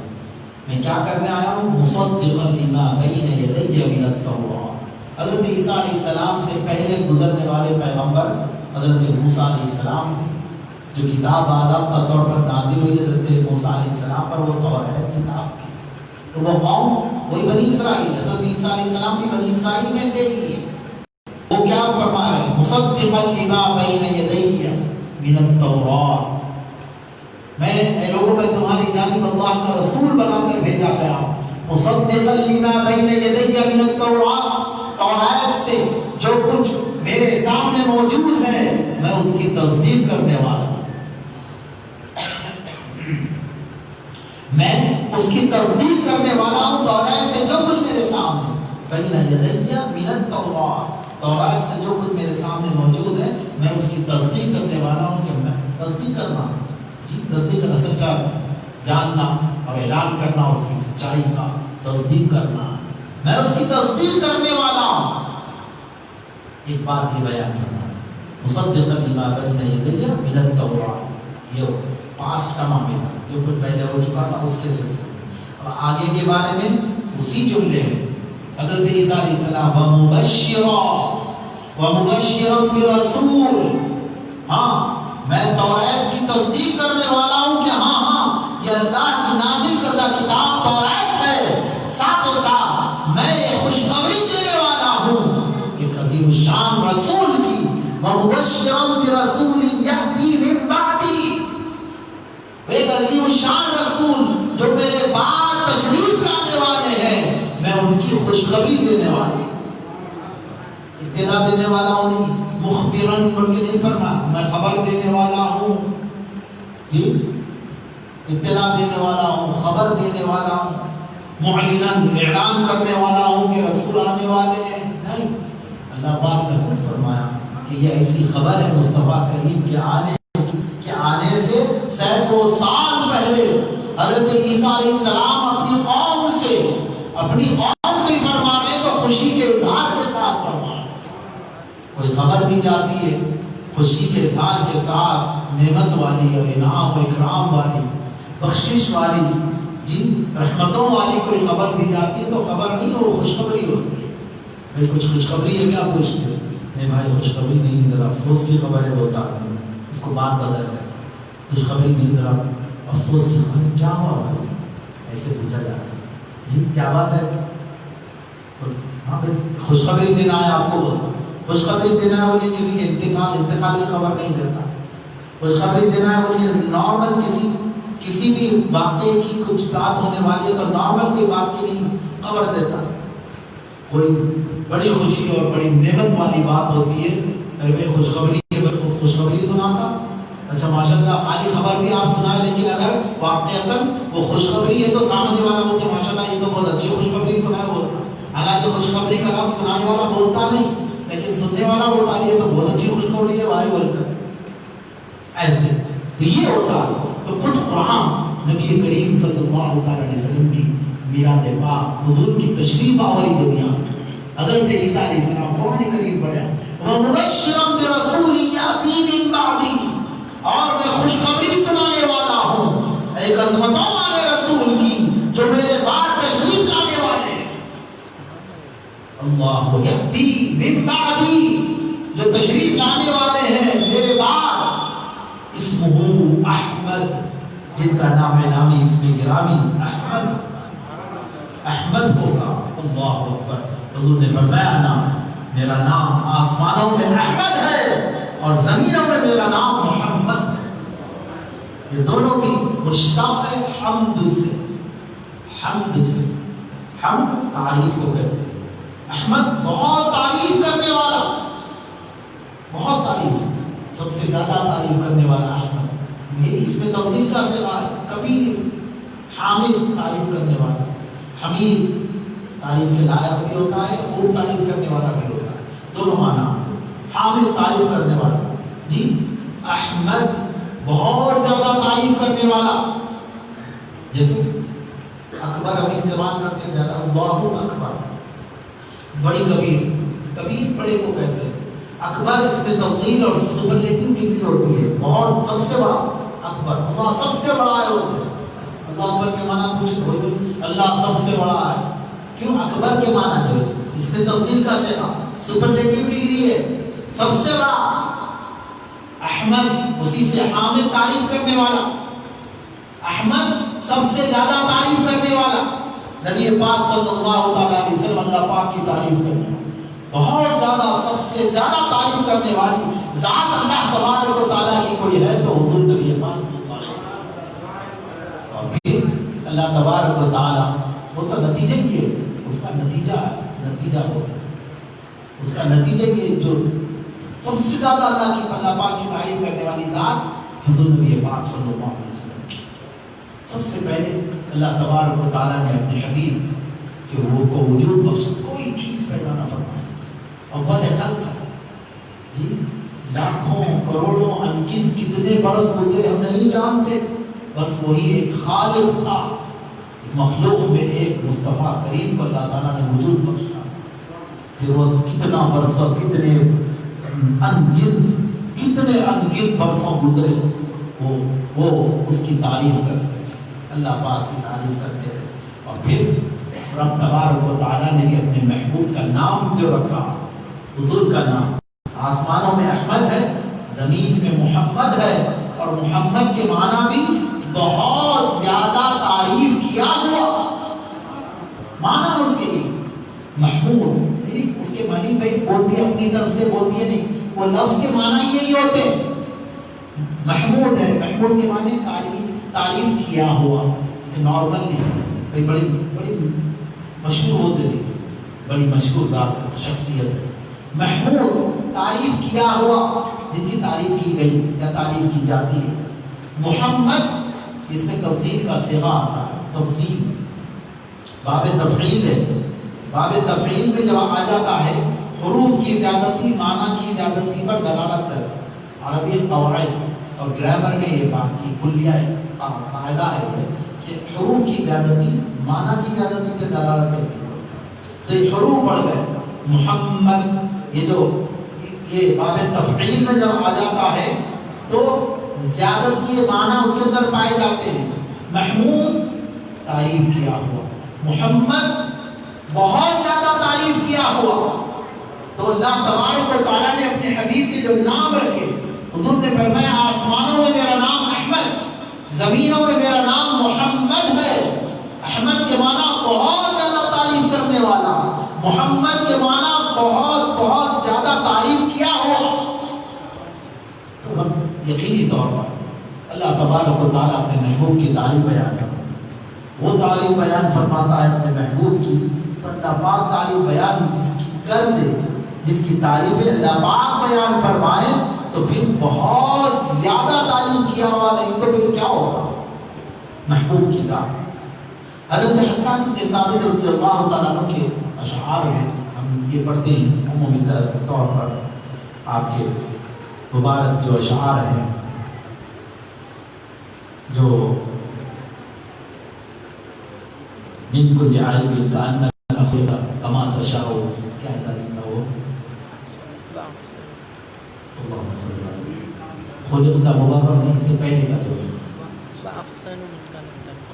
میں کیا کرنے آیا ہوں؟ مصدقا لما بین یدی من التوراۃ، حضرت عیسیٰ علیہ السلام سے پہلے گزرنے والے پیغمبر حضرت موسیٰ علیہ السلام تھے، جو کتاب باضابطہ طور پر نازل ہوئی حضرت موسیٰ علیہ السلام پر، وہ توریت کتاب تھی، تو وہ قوم وہی بنی اسرائیل، حضرت عیسیٰ علیہ السلام بھی بنی اسرائیل میں سے ہی ہے۔ وہ کیا فرما رہے ہیں؟ مصدقا لما بین یدی من التوراۃ، میں اے لوگوں میں تمہاری جانب اللہ کا رسول بنا کر بھیجا گیا، مصدقا لما بین یدی من التوراۃ، توراۃ سے جو کچھ میرے سامنے موجود ہے میں اس کی تصدیق کرنے والا ہوں، میں اس کی تصدیق کرنے والا ہوں، توراۃ سے جو کچھ میرے سامنے بین یدی من التوراۃ، توراۃ سے جو کچھ میرے سامنے موجود ہے میں اس کی تصدیق کرنے والا ہوں، کہ میں تصدیق کرنا، جی تصدیق کرنا، سچا جاننا اور اعلان کرنا اس کی سچائی کا، تصدیق کرنا، میں اس کی تصدیق کرنے والا ہوں۔ ایک بات یہ بیان کرنا ہے، مصدقا لما بین یدی من التوراۃ، یہ پاسٹ کا معاملہ جو کچھ پہلے ہو چکا تھا اس کے سلسلے میں۔ اب آگے کے بارے میں اسی جملے میں حضرت عیسیٰ علیہ السلام ومبشرا برسول، ہاں میں توراۃ کی تصدیق کرنے والا ہوں کہ ہاں یہ اللہ کی نازل کردہ کتاب توراۃ ہے، ساتھ و ساتھ میں یہ خوشخبری دینے والا ہوں کہ عظیم الشان رسول کی، ومبشرا برسول یأتی من بعدی، ایک عظیم الشان رسول جو میرے بعد تشریف لانے والے ہیں، میں ان کی خوشخبری دینے والا ہوں، اطلاع دینے والا ہوں، نہیں مخبرن بول کے نہیں فرما، میں خبر دینے والا ہوں، جی اطلاع دینے والا ہوں، خبر دینے والا ہوں، معلنن اعلان کرنے والا ہوں کہ رسول آنے والے ہیں، نہیں، اللہ پاک نے خود فرمایا کہ یہ ایسی خبر ہے مصطفیٰ کریم کے آنے سے سینکڑوں سال پہلے حضرت عیسیٰ علیہ السلام اپنی قوم سے فرما رہے ہیں، تو خوشی کے اظہار کے ساتھ فرما رہے ہیں، کوئی خبر دی جاتی ہے خوشی کے اظہار کے ساتھ، نعمت والی اور انعام و اکرام والی، بخشش والی، جی رحمتوں والی کوئی خبر دی جاتی ہے تو خبر نہیں، وہ خوشخبری ہوتی ہے. بھائی کچھ خوشخبری ہے کیا پوچھتے ہیں؟ نہیں بھائی خوشخبری نہیں، ذرا افسوس کی خبر ہے بولتا ہوں، اس کو بات بدل کر خوشخبری نہیں، ذرا افسوس کی خبر. کیا ہوا بھائی؟ ایسے پوچھا جاتا ہے. جی کیا بات ہے؟ ہاں بھائی خوشخبری دینا ہے آپ کو، بولتا خوشخبری دینا ہے بولیے کسی کے انتقال کی خبر نہیں دیتا. خوشخبری دینا ہے بولیے نارمل کسی بھی واقعے کی کچھ بات ہونے والی ہے تو نارمل کوئی بات کی نہیں خبر دیتا. کوئی بڑی خوشی اور بڑی نعمت والی بات ہوتی ہے، ارے بھائی خوشخبری ہے، خود خوشخبری سناتا. اچھا ماشاء اللہ خالی خبر بھی آپ سنائے، لیکن اگر واقعتاً وہ خوشخبری ہے تو سامنے والا بولتے ماشاء اللہ یہ تو بہت اچھی خوشخبری سنائے بولتا. حالانکہ خوشخبری کا لفظ سنانے والا بولتا نہیں، لیکن سننے والا بولتا نہیں، یہ تو بہت اچھی خوشخبری ہے بھائی بول کر. ایسے تو یہ ہوتا ہے. تو خود قرآن نبی کریم صلی اللہ تعالی علیہ وسلم کی میراد پاک حضور کی تشریف آوری دنیا حضرت عیسیٰ علیہ السلام قرآن کریم پڑھا وَمُبَشِّرًا بِرَسُولٍ يَأْتِي مِن بَعْدِهِ، اور میں خوشخبری سنانے والا ہوں ایک عظمتوں والے رسول کی جو میرے بعد تشریف لانے والے ہیں. اللہ یأتی من بعدی، جو تشریف لانے والے ہیں میرے بعد. اسمہ احمد، جن کا نام نامی اسم گرامی احمد ہوگا. اللہ اکبر. حضور نے فرمایا میرا نام آسمانوں میں احمد ہے اور زمینوں میں میرا نام محمد. یہ دونوں بھی مشتق ہے حمد سے. حمد سے، حمد تعریف کو کہتے ہیں. احمد بہت تعریف کرنے والا، بہت تعریف، سب سے زیادہ تعریف کرنے والا احمد. یہ اس میں تفصیل کا صیغہ ہے. کبیر حامد تعریف کرنے والا، حمید تعریف کے لائق بھی ہوتا ہے، خوب تعریف کرنے والا بھی ہوتا ہے، دونوں معنی آتے ہیں. حامد تعریف کرنے والا جی. احمد بہت زیادہ تعریف کرنے والا. جیسے اکبر ہم استعمال کرتے ہیں زیادہ، اللہ اکبر. بڑی کبیر، کبیر بڑے کو کہتے ہیں. اکبر اس میں تفضیل اور سپرلیٹو ڈگری ہوتی ہے، بہت سب سے بڑا اکبر. اللہ سب سے بڑا ہے ہوتے ہیں. اللہ اکبر کے معنی کچھ ہوئی، اللہ سب سے بڑا ہے. کیوں؟ اکبر کے معنی جو ہے اس میں تفضیل کا صیغہ سپرلیٹو ڈگری ہے، سب سے بڑا. احمد اسی سے حامد تعریف کرنے والا، احمد سب سے زیادہ تعریف کرنے والا. نبی پاک صلی اللہ تعالی علیہ وسلم اللہ پاک کی تعریف کرنے والا، بہت زیادہ سب سے زیادہ تعریف کرنے والی ذات اللہ تبارک و تعالیٰ کی کوئی ہے تو حضور نبی پاک صلی اللہ علیہ وسلم. اور پھر اللہ تبارک و تعالیٰ وہ تو نتیجہ یہ ہے، اس کا نتیجہ ہوتا ہے، اس کا نتیجہ یہ جو سب سے زیادہ اللہ پاک کی تعریف کرنے والی ذات حضور نبی پاک صلی اللہ علیہ وسلم کی. سب سے پہلے اللہ تبارک و تعالیٰ نے اپنے حبیب کہ وہ کو وجود بخشا، کوئی چیز پیدا نہ فرمائی. اول خلق جی، لاکھوں کروڑوں انگنت کتنے برس گزرے ہم نہیں جانتے، بس وہی ایک خالق تھا. مخلوق میں ایک مصطفیٰ کریم کو اللہ تعالیٰ نے وجود بخشا. پھر وہ کتنا برسوں کتنے انگنت برسوں گزرے وہ اس کی تعریف کرتے رہے، اللہ پاک کی تعریف کرتے رہے. اور پھر رب تبارک و تعالیٰ نے بھی اپنے محبوب کا نام جو رکھا، حضور کا نام آسمانوں میں احمد ہے، زمین میں محمد ہے. اور محمد کے معنی بھی بہت زیادہ تعریف کیا ہوا معنی اس کے لیے. محمود اس کے معنی بھائی بولتی اپنی طرف سے بولتی ہے نہیں، وہ لفظ کے معنی یہی ہوتے ہیں. محمود ہے، محمود کے معنی تعریف کیا ہوا، نارمل نہیں بھائی. بڑی مشہور ہوتے تھے، بڑی مشہور ذات شخصیت ہے. محمود تعریف کیا ہوا، جن کی تعریف کی گئی یا تعریف کی جاتی ہے. محمد اس میں تفضیل کا صیغہ آتا ہے، تفضیل باب تفعیل ہے. باب تفعیل میں جب آ جاتا ہے حروف کی زیادتی معنی کی زیادتی پر دلالت کرتا ہے. عربی قواعد اور گرامر میں یہ بات کی کلیہ قاعدہ ہے کہ حروف کی زیادتی معنی کی زیادتی پہ دلالت کرتی ہے. تو یہ حروف بڑھ گئے. محمد یہ باب تفعیل میں جب آ جاتا ہے تو زیادتی یہ معنی اس کے اندر پائے جاتے ہیں. محمود تعریف کیا ہوا، محمد بہت زیادہ تعریف کیا ہوا. تو اللہ تبارک و تعالیٰ نے اپنے حبیب کے جو نام رکھے، حضور نے فرمایا آسمانوں میں میرا نام احمد، زمینوں میں میرا نام محمد ہے. احمد کے معنی بہت زیادہ تعریف کرنے والا، محمد کے معنی بہت بہت زیادہ تعریف کیا ہوا. تو رب یقینی طور پر اللہ تبارک و تعالیٰ اپنے محبوب کی تعریف بیان کرتا ہے. وہ تعریف بیان فرماتا ہے اپنے محبوب کی، تو اللہ پاک تعریف بیان جس کی کر دے، جس کی تعریف اللہ پاک بیان فرمائے تو پھر بہت زیادہ تعریف کیا ہوا، نہیں تو پھر کیا ہوگا؟ محبوب کی تعریف. حضرت حسان بن ثابت رضی اللہ تعالیٰ عنہ کے اشعار ہیں، ہم یہ پڑھتے ہیں عمومی طور پر. آپ کے مبارک جو اشعار ہیں جو من کل عیب کأنک خلقت کما تشاء، کیا تعریف ہے وہ؟ اللہم صلی اللہ علیہ وسلم. خلقت مبرأ نہیں، اس سے پہلے کا جو ہے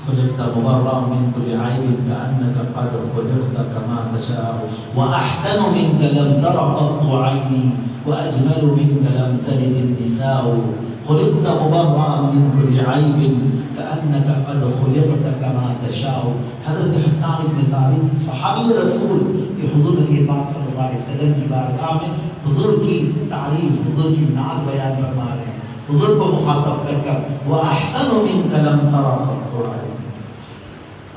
خلقت مبرأ من كل عيب كأنك قد خلقت كما تشاء وأحسن منك لم تر قط عيني وأجمل منك لم تلد النساء. خلقت مبرأ من كل عيب كأنك قد خلقت كما تشاء. حضرت حسان بن ثابت صحابی رسول یہ حضور نبی پاک صلی اللہ علیہ وسلم کی بارگاہ میں حضور کی تعریف، حضور کی نعت بیان فرما رہے ہیں، حضور کو مخاطب کر کر وأحسن منك لم تر قط عيني.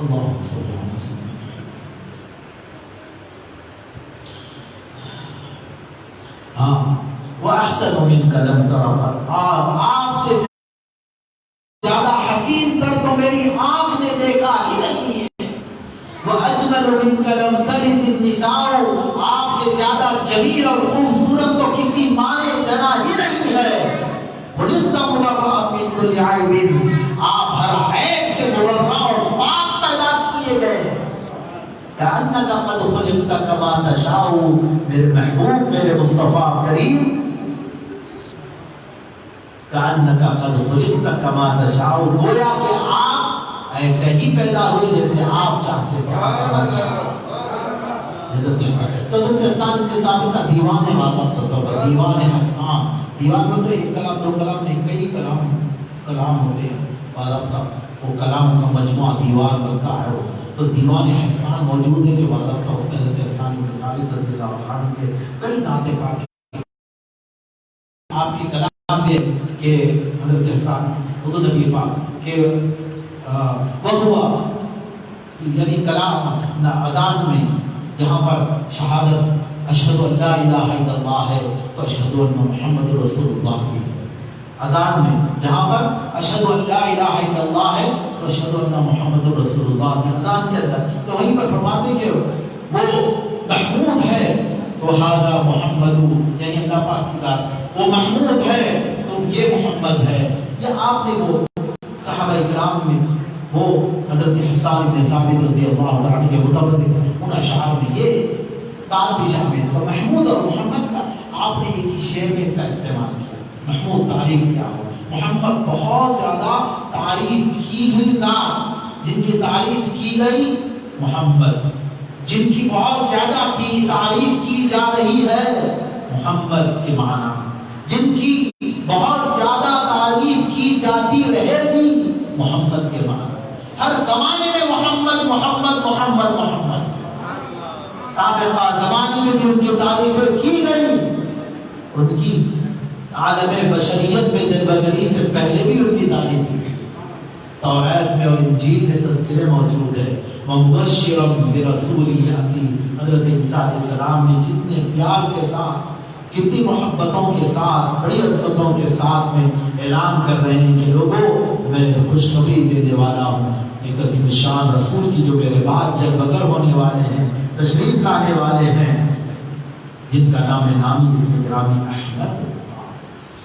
اللهم صل على سيدنا. وأحسن منك لم تر قط. آپ سے زیادہ حسین تر تو میری آنکھ نے دیکھا ہی نہیں ہے. وأجمل منك لم تلد النساء. آپ سے زیادہ جمیل اور خوبصورت تو کسی ماں نے جنا ہی نہیں ہے. خلقت مبرأ من كل عیب. آپ ہر عیب سے مبرأ اور پاک پیدا کیے گئے. کأنک قد خلقت کما تشاء. میرے محبوب، میرے مصطفیٰ کریم، کأنک قد خلقت کما تشاء، گویا کہ آپ ایسے ہی پیدا ہوئے جیسے آپ چاہتے تھے. تو حضرت حسان بن ثابت کا دیوان باضابطہ طور پر دیوان حسان، دیوان میں تو ایک کلام دو کلام نہیں، کئی کلام ہوتے ہیں باضابطہ، وہ کلام کا مجموعہ دیوان بنتا ہے. وہ تو دیوان حسان موجود ہے جو باضابطہ، اس میں حضرت حسان بن ثابت رضی اللہ عنہ کے کئی نعتیں پاک آپ کی کلام میں کہ حضرت حسان حضور نبی پاک کہ وہ ہوا یعنی کلام اذان میں جہاں پر شہادت اشہد ان لا الہ الا اللہ ہے تو اشہد ان محمد رسول اللہ بھی ہے. اذان میں جہاں پر اشہد ان لا الہ الا اللہ ہے تو اشہد ان محمد رسول اللہ بھی اذان کے اندر. تو وہیں پر فرماتے کہ وہ محمود ہے تو ھذا محمد، یعنی اللہ پاک کی ذات وہ محمود ہے تو یہ محمد ہے. یہ آپ نے وہ صحابہ اکرام میں وہ حضرت حسان بن ثابت رضی اللہ عنہ کے متبرک ان اشعار میں یہ بات بھی شامل. تو محمود اور محمد کا آپ نے ایک ہی شعر میں اس کا استعمال کیا. محمود تعریف کیا ہو، محمد بہت زیادہ تعریف کی ہوئی ذات، جن کی تعریف کی گئی محمد، جن کی بہت زیادہ تعریف کی جا رہی ہے محمد کے معنی، جن کی بہت زیادہ تعریف کی جاتی رہے گی محمد کے معنی. ہر زمانے میں محمد محمد محمد محمد. سابقہ زمانے میں بھی ان کی تعریفیں کی گئی، ان کی عالم بشریت میں جلوہ سے پہلے بھی ان کی تعریف کی گئی. توریت میں اور انجیل میں تذکرے موجود ہے. وَمُبَشِّرًا بِرَسُولٍ يَأْتِي. حضرت عیسیٰ علیہ السلام نے کتنے پیار کے ساتھ، کتنی محبتوں کے ساتھ، بڑی عظمتوں کے ساتھ میں اعلان کر رہے ہیں کہ لوگوں میں خوشخبری دینے والا ہوں ایک عظیم شان رسول کی جو میرے بعد جلوگر ہونے والے ہیں، تشریف لانے والے ہیں، جن کا نام نامی اسم گرامی احمد.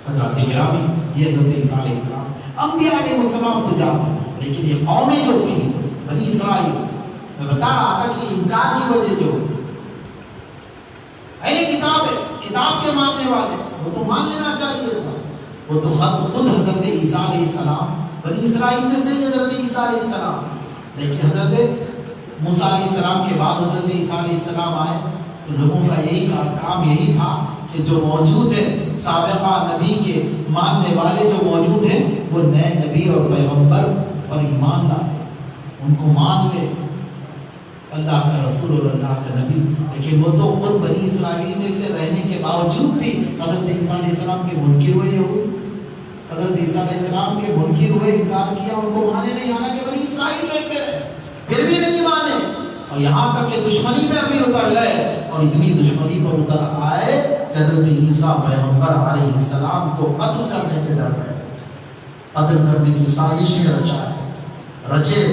حضرت گرامی یہ حضرت عیسیٰ علیہ السلام، انبیاء علیہ السلام تو جانتے ہیں، لیکن یہ قومیں جو تھی بنی اسرائیل، میں بتا رہا تھا کہ انکار کی وجہ جو اہل کتاب ہے، کتاب کے ماننے والے، وہ تو مان لینا چاہیے تھا. وہ تو خود حضرت عیسیٰ علیہ السلام بنی اسرائیل میں سے ہی حضرت عیسیٰ علیہ السلام، لیکن حضرت موسیٰ علیہ السلام کے بعد حضرت عیسیٰ علیہ السلام آئے تو لوگوں کا یہی کام یہی تھا کہ جو موجود ہے سابقہ نبی کے ماننے والے جو موجود ہیں وہ نئے نبی اور پیغمبر پر ایمان لائے، ان کو مان لے، اللہ کا رسول اور اللہ کا نبی. لیکن وہ تو خود بنی اسرائیل میں سے رہنے کے باوجود بھی حضرت عیسیٰ علیہ السلام کے منکر ہوئے. یہود حضرت عیسیٰ علیہ السلام کے منکر ہوئے، انکار کیا، ان کو مانے نہیں، حالانکہ بنی اسرائیل میں سے پھر بھی نہیں مانے، اور یہاں تک کہ دشمنی میں بھی اتر گئے، اور اتنی دشمنی پر اتر آئے کہ حضرت عیسیٰ پیغمبر علیہ السلام کو قتل کرنے کے در پہ قتل کرنے کی سازشیں رچے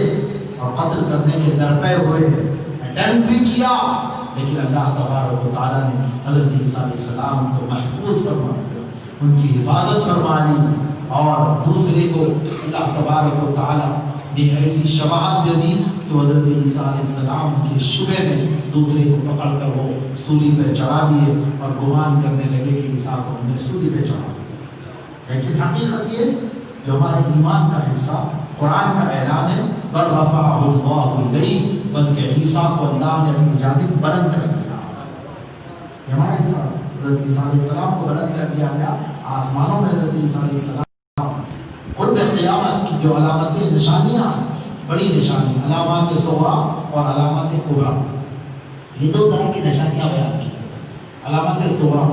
اور قتل کرنے کے در پہ ہوئے، اٹیمپٹ بھی کیا، لیکن اللہ تبارک و تعالیٰ نے حضرت عیسیٰ علیہ السلام کو محفوظ فرما دیا، ان کی حفاظت فرما لی، اور دوسرے کو اللہ تبارک و تعالیٰ نے ایسی شباہت دے دی کہ حضرت عیسیٰ علیہ السلام کے شبہ میں دوسرے کو پکڑ کر وہ سولی پہ چڑھا دیے اور گمان کرنے لگے کہ عیسیٰ کو ہم نے سولی پہ چڑھا دیا. لیکن حقیقت یہ جو ہمارے ایمان کا حصہ قرآن کا اعلان ہے، بل رفعہ اللہ الیہ، بلکہ عیسیٰ کو اللہ نے اپنی جانب بلند کر دیا. یہ ہمارا حصہ، حضرت عیسیٰ علیہ السلام کو بلند کر دیا گیا آسمانوں میں. حضرت عیسیٰ علیہ السلام قرب قیامت کی جو علامتیں نشانیاں ہیں، بڑی نشانی، علامات صغریٰ اور علامات کبریٰ، یہ دو طرح کی نشانیاں بیان کی. علامات صغریٰ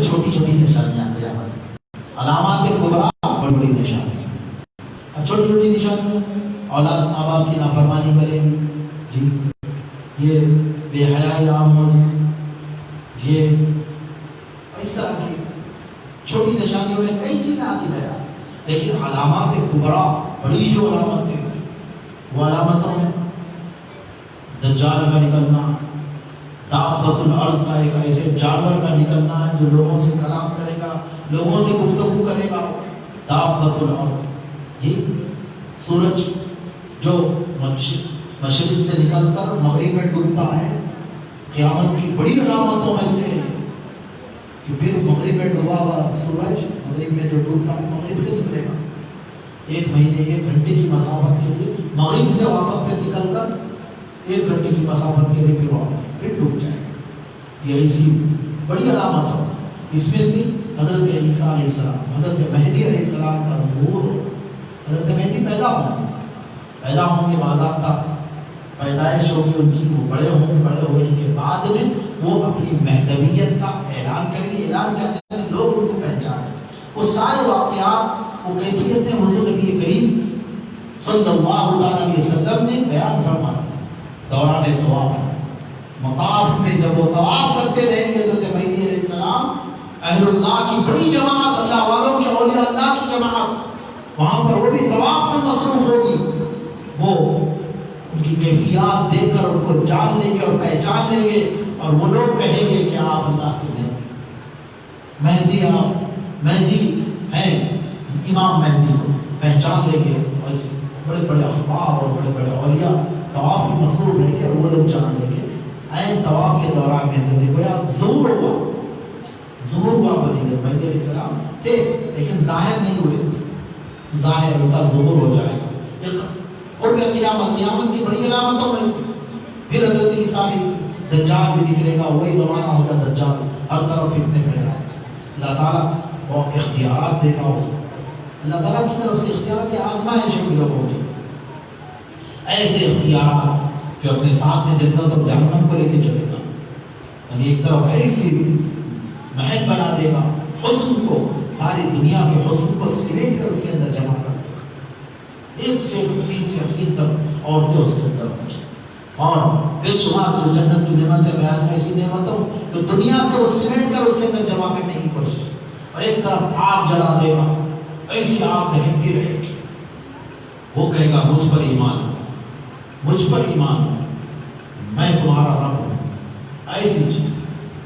چھوٹی چھوٹی نشانیاں قیامت کی، علامات کبریٰ بڑی بڑی نشانیاں. چھوٹی چھوٹی نشانیاں، اولاد ماں باپ کی نافرمانی کرے گی، جی یہ بے حیائی عام ہوگی، یہ اس طرح کی چھوٹی نشانیوں میں کئی چیزیں آتی گیا. لیکن علامات کبریٰ بڑی جو علامتیں، وہ علامتوں میں دجال کا نکلنا، دابۃ الارض کا ایک ایسے جانور کا نکلنا ہے جو لوگوں سے کلام کرے گا، لوگوں سے گفتگو کرے گا، دابۃ الارض. جی سورج جو مشرق سے نکل کر مغرب میں ڈوبتا ہے، قیامت کی بڑی علامتوں میں سے کہ پھر مغرب میں ڈوبا ہوا سورج مغرب میں جو ڈوبتا ہے مغرب سے نکلے گا، 1 مہینے 1 گھنٹے کی مسافت کے لیے مغرب سے واپس میں نکل کر 1 گھنٹے کی مسافت کے لیے پھر واپس پھر ڈوب جائے گا. یہ ایسی بڑی علامت ہو. اس میں سے حضرت عیسیٰ علیہ السلام، حضرت مہدی علیہ السلام کا ظہور. حضرت مہدی پیدا ہوں گے باضابطہ پیدائش ہوگی ان کی، وہ بڑے ہونے کے بعد میں وہ اپنی مہدویت کا اعلان کریں گے. اعلان کرتے ہیں لوگ ان کو پہچانیں. وہ سارے واقعات، وہ کیفیتیں حضور نبی کریم صلی اللہ علیہ وسلم نے بیان فرما دی. دوران طواف، مطاف میں جب وہ طواف کرتے رہیں گے حضرت مہدی علیہ السلام، اہل اللہ کی بڑی جماعت، اللہ والوں کی، اولیاء اللہ کی جماعت وہاں پر وہ بھی طواف میں مصروف ہوگی. وہ ان کی کیفیات دیکھ کر ان کو جان لیں گے اور پہچان لیں گے، اور وہ لوگ کہیں گے کہ آپ اللہ کے مہدی، آپ مہدی ہیں، امام مہدی کو پہچان لیں گے. اور اس بڑے بڑے اخبار اور بڑے بڑے اولیاء طواف میں مصروف رہیں گے اور وہ لوگ جان لیں گے. عین طواف کے دوران میں حضرت گویا ظہور ہوا بنی مہدی علیہ السلام تھے، لیکن ظاہر نہیں ہوئے. ظاہر ان کا ظہور ہو جائے گا قرب قیامت کی بڑی علامتوں میں سے. پھر حضرت عیسیٰ دجال بھی نکلے گا، وہی زمانہ ہوگا دجال، ہر طرف فتنے پھیلا ہے. اللہ تعالیٰ بہت اختیارات دے گا اسے. اللہ تعالیٰ کی طرف سے اختیارات آزمائش ہوگی لوگوں کی، ایسے اختیارات کہ اپنے ساتھ میں جنت اور جہنم کو لے کے چلے گا. یعنی ایک طرف ایسی محل بنا دے گا، حسن کو، ساری دنیا کے حسن کو سمیٹ کر اس کے اندر جمع کر دے گا. ایک سے حسین سے حسین تک عورتیں اس کے اندر ہوں گی، اور بے شمار جو جنت کی نعمتیں بیان، ایسی نعمتوں جو دنیا سے وہ سمیٹ کر اس کے اندر جمع کرنے کی کوشش. اور ایک طرف آگ جلا دے گا، ایسی آگ دہکتی رہے گی. وہ کہے گا مجھ پر ایمان ہے، میں تمہارا رب ہوں. ایسی چیز،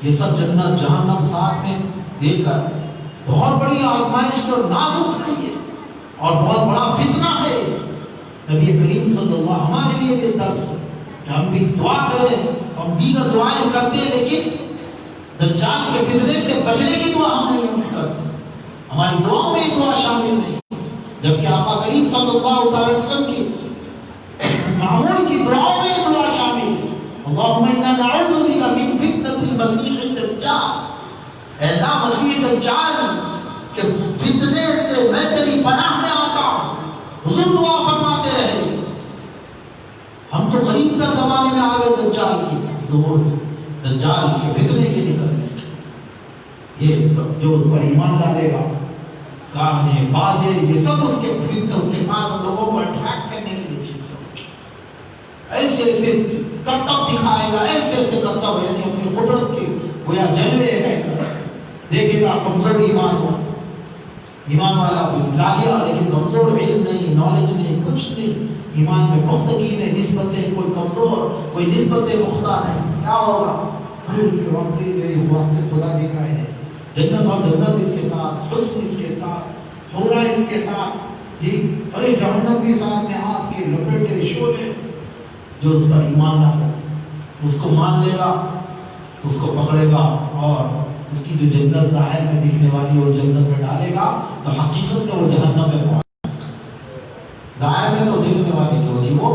یہ سب جنت جہنم ساتھ میں دیکھ کر بہت بڑی آزمائش اور نازک ہے یہ، اور بہت بڑا فتنہ ہے. نبی کریم صلی اللہ ہمارے لیے یہ درس ہے کہ ہم بھی دعا کریں، ہم دیگر دعائیں کرتے ہیں، لیکن دجال کے فتنے سے بچنے کی دعا ہم نہیں کرتے، ہماری دعاؤں میں یہ دعا شامل نہیں، جبکہ آقا کریم صلی اللہ علیہ وسلم کی معمول کی دعاؤں میں یہ دعا شامل ہے۔ اللہم انا نعوذ بک من فتنة المسیح الدجال، اے اللہ مسیح دجال کے فتنے سے میں تیری پناہ میں آتا ہوں۔ حضور دعا فرماتے رہے، ہم تو قریب تر زمانے میں آگئے دجال کی ظہور، دجال کے فتنے کے نکلنے کی، یہ جو اس پر ایمان ڈالے گا، گانے باجے یہ سب اس کے فتنے، اس کے پاس لوگوں کو اٹریکٹ کرنے کے لیے چیز ہوگی، ایسے ایسے کرتب دکھائے گا، ایسے ایسے کرتب یعنی اپنی قدرت کے گویا جلوے ہے، دیکھے گا کمزور ایمان والا لاغیا لیکن کمزور، علم نہیں، نالج نہیں، کچھ نہیں، ایمان میں پختگی نہیں، نسبتیں کوئی کمزور، کوئی نسبتیں پختہ نہیں، کیا ہوگا؟ واقعی خدا دکھ رہا ہے، جنت اور جنت اس کے ساتھ، حسن اس کے ساتھ، حورا اس کے ساتھ، جی ارے جہنم بھی ساتھ میں آپ کے لپیٹے شولے، جو اس پر ایمان ڈالے اس کو مان لے گا، اس کو پکڑے گا اور اس کی جو جنت ظاہر میں دکھنے والی ہے اس جنت میں ڈالے گا تو حقیقت میں وہ جہنم میں پہنچے گا، ظاہر میں تو دکھنے والی کیوں نہیں وہ،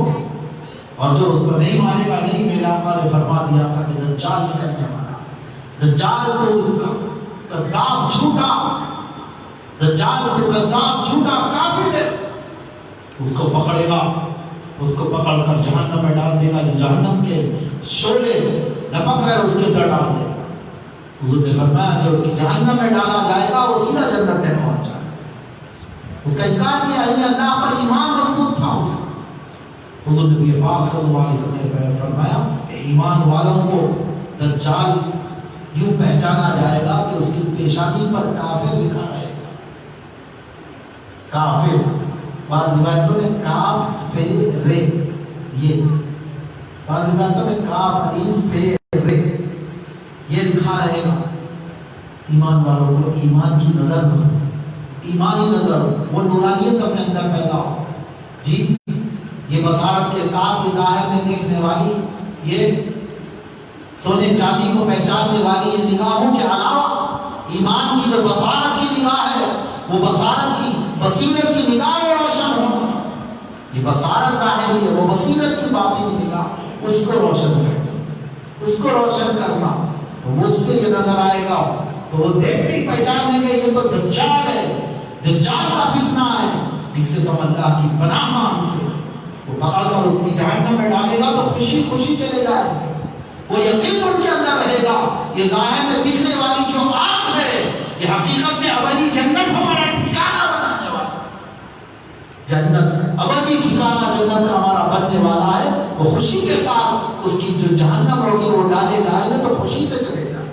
اور جو اس کو نہیں مانے گا، نہیں، میرے آقا نے فرما دیا تھا کہ دجال نکلنے والا، دجال تو کذاب جھوٹا، دجال تو کذاب جھوٹا کافر ہے، اس کو پکڑے گا، اس کو پکڑ کر جہنم میں ڈال دے گا، جو جہنم کے شعلے لپک رہے اس کے اندر ڈال دے گا۔ حضور نے فرمایا کہ اس کی جہنم میں ڈالا جائے گا، وہ سیدھا جنت میں پہنچ جائے گا۔ اس کا انکار کیا، یعنی اللہ پر ایمان مضبوط تھا اس کا۔ حضور نبی پاک صلی اللہ علیہ وسلم نے فرمایا کہ ایمان والوں کو دجال یوں پہچانا جائے گا کہ اس کی پیشانی پر کافر لکھا رہے گا، کافر، بعض روایتوں میں کاف فے رے، یہ بعض روایتوں میں کاف الف فے رے یہ لکھا رہے گا۔ ایمان والوں کو ایمان کی نظر میں، ایمانی نظر، وہ نورانیت اپنے اندر پیدا ہو، جی یہ بصارت کے ساتھ ظاہر میں دیکھنے والی، یہ سونے چاندی کو پہچاننے والی یہ نگاہوں کے علاوہ ایمان کی جو بصارت کی نگاہ ہے، وہ بصارت کی، بصیرت کی نگاہ میں روشن ہونا، یہ بصارت ظاہری ہے، وہ بصیرت کی باطنی نگاہ، اس کو روشن کرنا، اس کو روشن کرنا، تو اس سے یہ نظر آئے گا، تو وہ دیکھتے ہی پہچان لیں گے یہ تو دجال ہے، دجال کا فتنہ ہے، اس سے تو اللہ کی پناہ مانگتے ہیں۔ وہ پکڑ کر اس کی جہنم میں ڈالے گا تو خوشی خوشی چلے جائیں گے، وہ یقین ان کے اندر رہے گا، یہ ظاہر میں دکھنے والی جو آگ ہے یہ حقیقت میں ابدی جنت ہمارا ٹھکانہ بنانے والا، جنت ابدی ٹھکانہ جنت کا ہمارا بننے والا ہے۔ وہ خوشی کے ساتھ اس کی جو جہنم ہوگی وہ ڈالے جائیں گے تو خوشی سے چلے جائیں،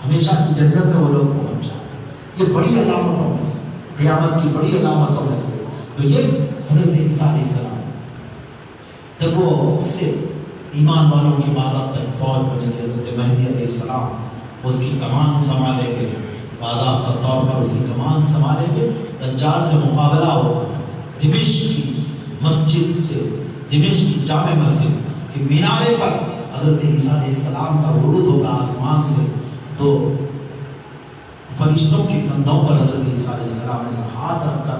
ہمیشہ کی جنت میں وہ لوگ پہنچ جائیں۔ یہ بڑی علامتوں میں سے، قیامت کی بڑی علامتوں میں سے، تو یہ حضرت عیسیٰ علیہ السلام جب وہ اس سے ایمان والوں کی عبادت تک فوج بنے گی، حضرت مہدی علیہ السلام اس کی کمان سنبھالیں گے، باضابطہ طور پر اس کی کمان سنبھالیں گے، دجال سے مقابلہ ہوگا۔ دمشق کی مسجد سے، دمشق کی جامع مسجد کے مینارے پر حضرت عیسیٰ علیہ السلام کا ورود ہوگا، آسمان سے تو فرشتوں کے کندھوں پر حضرت عیسیٰ علیہ السلام ایسا ہاتھ رکھ کر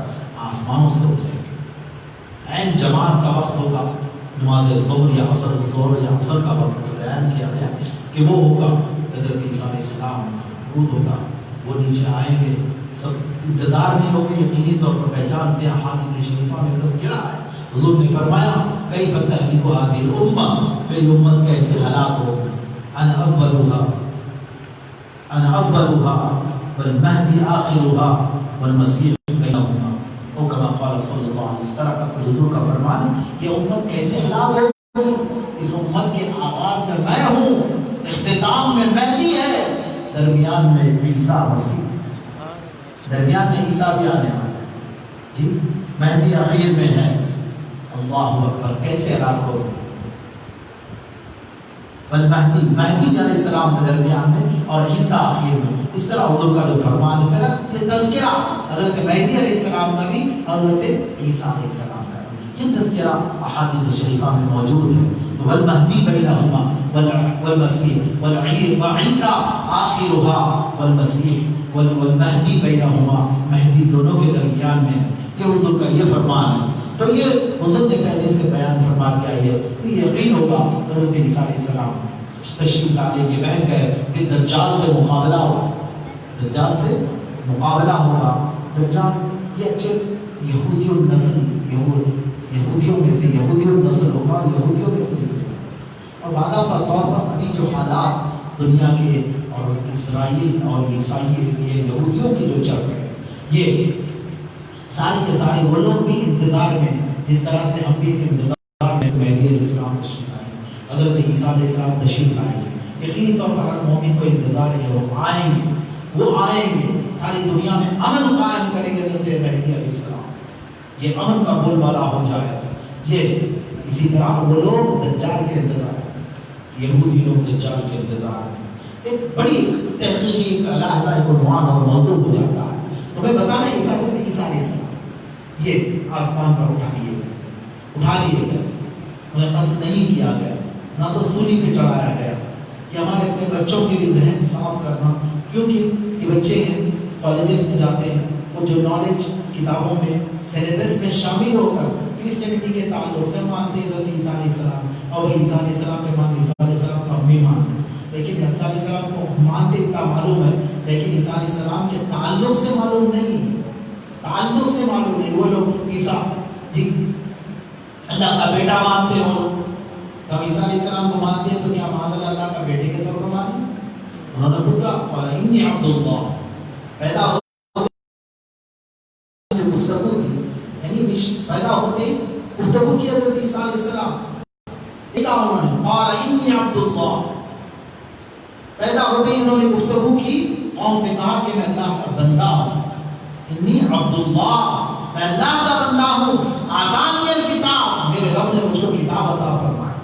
آسمانوں سے اتریں گے۔ عین جماعت کا وقت ہوگا، نماز ظہر یا عصر، ظہر یا عصر کا وقت بیان کیا گیا کہ وہ ہوگا، حضرت عیسیٰ علیہ السلام ورود ہوگا، وہ نیچے آئیں گے، سب انتظار نہیں ہوگا، یقینی طور پر پہچانتے ہیں، حدیث شریفہ میں تذکرہ ہے، حضور نے فرمایا کیف تہلک هذه الامہ، میری امت کیسے ہلاک ہوگی، انا اولها والمہدی آخرها والمسیح بینہما، او کما قال صلی اللہ علیہ وسلم، حضور کا فرمان، یہ امت کیسے ہلاک ہوگی، اس امت کے آغاز میں میں ہوں، اختتام میں مہدی ہے، درمیان میں عیسیٰ مسیح، درمیان میں عیسیٰ بھی آنے والا ہے، جی مہدی آخر میں ہے۔ اللہ اکبر، کیسے ہلاک ہوگی، مہدی علیہ السلام کے درمیان میں اور عیسیٰ آخر میں، اس طرح حضور کا جو فرمان ہے، میرا یہ تذکرہ حضرت مہدی علیہ السلام کا بھی، حضرت عیسیٰ علیہ السلام کا بھی، یہ تذکرہ احادیث شریفہ میں موجود ہے۔ والمہدی بینہما والمسیح وعیسیٰ آخرها والمسیح والمہدی بینہما، مہدی دونوں کے درمیان میں ہے۔ یہ حضور کا یہ فرمان ہے۔ تو یہ حضور نے پہلے سے بیان فرما دیا ہے، یہ یقین ہوگا حضرت عیسیٰ علیہ السلام تشریف لانے کے بعد گئے کہ دجال سے مقابلہ ہوگا، دجال سے مقابلہ ہوگا۔ دجال یہ ایکچوئل یہودی النسل، یہودیوں میں سے یہودی النسل ہوگا، یہودیوں میں سے نہیں۔ اور وعدہ پر طور پر ابھی جو حالات دنیا کے اور اسرائیل اور عیسائی یہ یہودیوں کے جو چل رہے ہیں، یہ سارے کے سارے وہ لوگ بھی انتظار میں، جس طرح سے ہم بھی ایک انتظار میں مہدی علیہ السلام تشریف لائیں گے، حضرت عیسیٰ علیہ السلام تشریف لائیں گے۔ یقینی طور پر ہر مومن کو انتظار ہے کہ وہ آئیں گے، ساری دنیا میں امن قائم کریں گے حضرت مہدی علیہ السلام، یہ امن کا بول بالا ہو جائے گا۔ یہ اسی طرح وہ لوگ دجال کے انتظار میں، یہودی لوگ دجال کے انتظار میں، ایک بڑی تحقیقی ایک علیحدہ ایک عنوان اور موضوع ہو جاتا ہے۔ تو میں بتانا یہ چاہتا ہوں کہ عیسیٰ علیہ السلام یہ آسمان پر اٹھا لیے گئے، انہیں قتل نہیں کیا گیا، نہ تو سولی پہ چڑھایا گیا۔ یہ ہمارے اپنے بچوں کے بھی ذہن صاف کرنا، کیونکہ یہ بچے ہیں کالجز میں جاتے ہیں، وہ جو نالج کتابوں میں سلیبس میں شامل ہو کر کرسچینٹی کے تعلق سے مانتے ہیں حضرت عیسیٰ علیہ السلام، اور وہ عیسیٰ علیہ السلام کے مانتے، عیسیٰ علیہ السلام کو ہم بھی مانتے ہیں، لیکن عیسیٰ علیہ السلام کو مانتے اتنا معلوم ہے، لیکن عیسیٰ علیہ السلام کے تعلق سے معلوم نہیں، تعلق سے معلوم نہیں۔ وہ لوگ عیسیٰ جی اللہ کا بیٹا مانتے ہو، تو ہم عیسیٰ علیہ السلام کو مانتے ہیں تو کیا معاذ اللہ کا بیٹے کے طور پر مانیں؟ انہوں نے خود کہا قال انی عبد اللہ، پیدا ہوتے گفتگو تھی، یعنی پیدا ہوتے گفتگو کی حضرت عیسیٰ علیہ السلام، کہا انہوں نے قال انی عبد اللہ، پیدا ہوتے ہی انہوں نے گفتگو کی، قوم سے کہا کہ میں اللہ کا بندہ ہوں، انی عبد اللہ، میں اللہ کا بندہ ہوں، آتانی الکتاب، میرے رب نے مجھ کو کتاب عطا فرمایا۔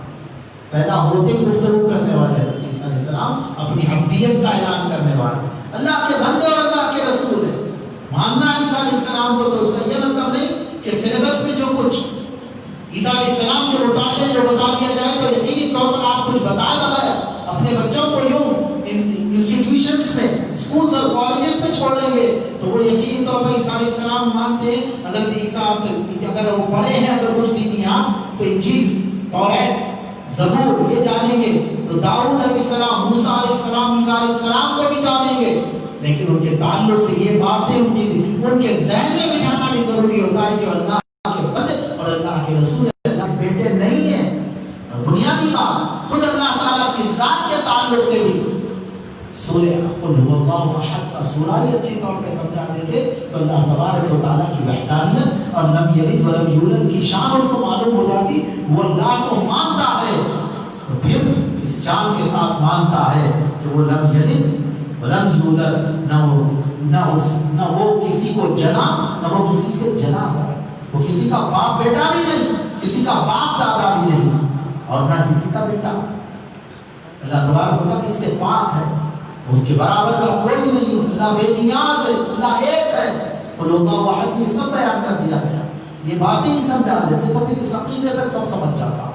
پیدا ہوتے ہی گفتگو کرنے والے عیسیٰ علیہ السلام، اپنی عبدیت کا اعلان کرنے والے، اللہ کے بندے اور اللہ کے رسول ہیں۔ ماننا عیسیٰ علیہ السلام کو تو اس کا یہ مطلب نہیں کہ سلیبس میں جو کچھ عیسیٰ علیہ السلام کے متعلق جو بتا دیا جائے تو یقینی طور پر آپ کچھ بتائے بغیر اپنے بچوں کو یوں انسٹیٹیوشنز میں، اسکولز اور کالجز میں چھوڑ لیں گے تو وہ یقینی طور پر عیسیٰ علیہ السلام مانتے ہیں۔ حضرت عیسیٰ اگر وہ پڑھے ہیں اگر کچھ دن یہاں تو انجیل، توریت، زبور یہ جانیں گے، تو داؤد علیہ السلام، موسیٰ علیہ السلام، عیسیٰ علیہ السلام کو بھی جانیں گے، لیکن ان کے تعلق سے یہ باتیں ان کے ذہن میں بٹھانا بھی ضروری ہوتا ہے کہ اللہ کے بندے اور اللہ کے رسول اللہ کے بیٹے نہیں ہیں۔ اور بنیادی بات خود اللہ تعالیٰ کی ذات کے تعلق سے بھی سورہ قل هو اللہ احد کا سورہ ہی اچھی طور پہ سمجھا دیتے تو اللہ تبارک و تعالیٰ کی وحدانیت اور لم یلد ولم یولد کی شان اس کو معلوم ہو جاتی۔ وہ اللہ کو مانتا ہے تو پھر اس جان کے ساتھ مانتا ہے کہ وہ لم یلد ولم یولد، نہ وہ کسی کو جنا، نہ وہ کسی سے جنا گیا، وہ کسی کا باپ بیٹا بھی نہیں، کسی کا باپ دادا بھی نہیں، اور نہ کسی کا بیٹا۔ اللہ تبارک و تعالیٰ اس سے پاک ہے، اس کے برابر کا کوئی نہیں، اللہ بے نیاز ہے، اللہ ایک ہے، اور اللہ واحد یہ سب بیان کر دیا گیا۔ یہ باتیں ہی سمجھا دیتے تو پھر اس عقیدے پر سب سمجھ جاتا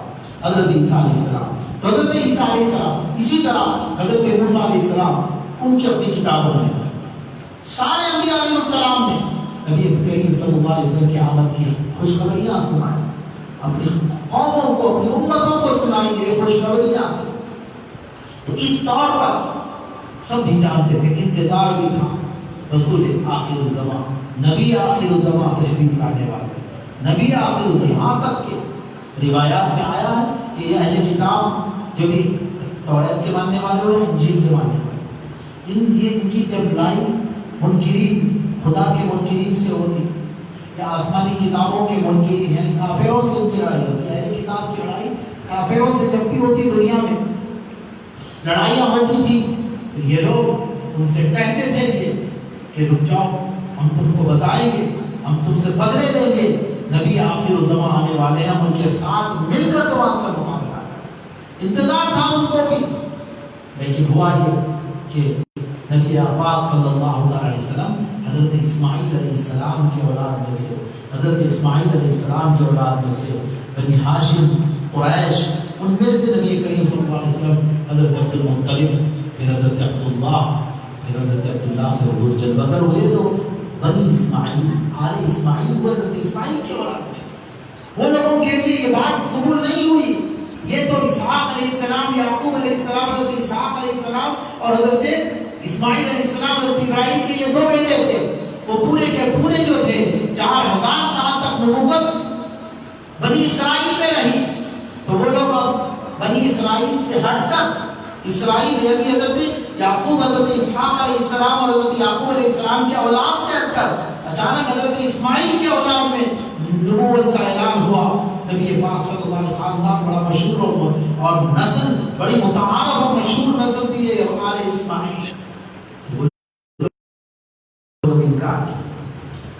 حضرت عیسیٰ علیہ السلام۔ تو حضرت عیسیٰ علیہ السلام، اسی طرح حضرت موسیٰ علیہ السلام، ان کی اپنی کتابوں میں سارے انبیاء علیہ السلام نے نبی کریم صلی اللہ علیہ وسلم کی آمد کی خوشخبریاں سنائیں، اپنی قوموں کو، اپنی امتوں کو سنائیں یہ خوشخبریاں۔ تو اس طور پر سب بھی جانتے تھے، انتظار بھی تھا، رسول آخر الزمان، نبی آخر الزمان تشریف لانے والے، نبی آخر الزمان، یہاں تک کہ روایات میں آیا ہے کہ یہ اہل کتاب جو بھی توریت کے ماننے والے ہو یا انجیل کے ماننے والے، ان کی جب لڑائی منکرین، خدا کے منکرین سے ہوتی یا آسمانی کتابوں کے منکرین یعنی کافروں سے ان کی لڑائی ہوتی ہے، اہل کتاب کی لڑائی کافروں سے جب بھی ہوتی دنیا میں لڑائیاں ہوتی تھی تو یہ لوگ ان سے کہتے تھے کہ رک جاؤ، ہم تم کو بتائیں گے، ہم تم سے بدلے لیں گے، نبی آخر الزمان آنے والے ہیں، ان کے ساتھ مل کر تمہارے سے مقابلہ کریں۔ انتظار تھا ان کو بھی، لیکن ہوا یہ کہ نبی پاک صلی اللہ علیہ وسلم حضرت اسماعیل علیہ السلام کے اولاد میں سے، حضرت اسماعیل علیہ السلام کے اولاد میں سے بنی ہاشم، قریش ان میں سے نبی کریم صلی اللہ علیہ وسلم حضرت عبد المطلب، پھر حضرت عبداللہ، پھر حضرت عبداللہ سے حضور جب بکر ہوئے تو بنی اسماعیل، آل اسماعیل ہوئے، حضرت اسماعیل کی اولاد میں سے وہ لوگوں کے لیے یہ بات قبول نہیں ہوئی. یہ تو اسحاق علیہ السلام، یعقوب علیہ السلام، حضرت اسحاق علیہ السلام اور حضرت اسماعیل علیہ السلام، حضرت ابراہیم کے یہ دو بیٹے تھے. وہ پورے کے پورے جو تھے 4000 سال تک نبوت بنی اسرائیل میں رہی. تو وہ لوگ بنی اسرائیل سے ہٹ کر اسرائیل یعنی حضرت یعقوب، حضرت اسحاق علیہ السلام اور حضرت یعقوب علیہ السلام کی اولاد سے ہٹ کر اچانک حضرت اسماعیل کی اولاد میں نبوت کا اعلان ہوا. نبی پاک صلی اللہ علیہ وسلم خاندان بڑا مشہور اور نسل بڑی متعارف اور مشہور نسل تھی یہ آل اسماعیل.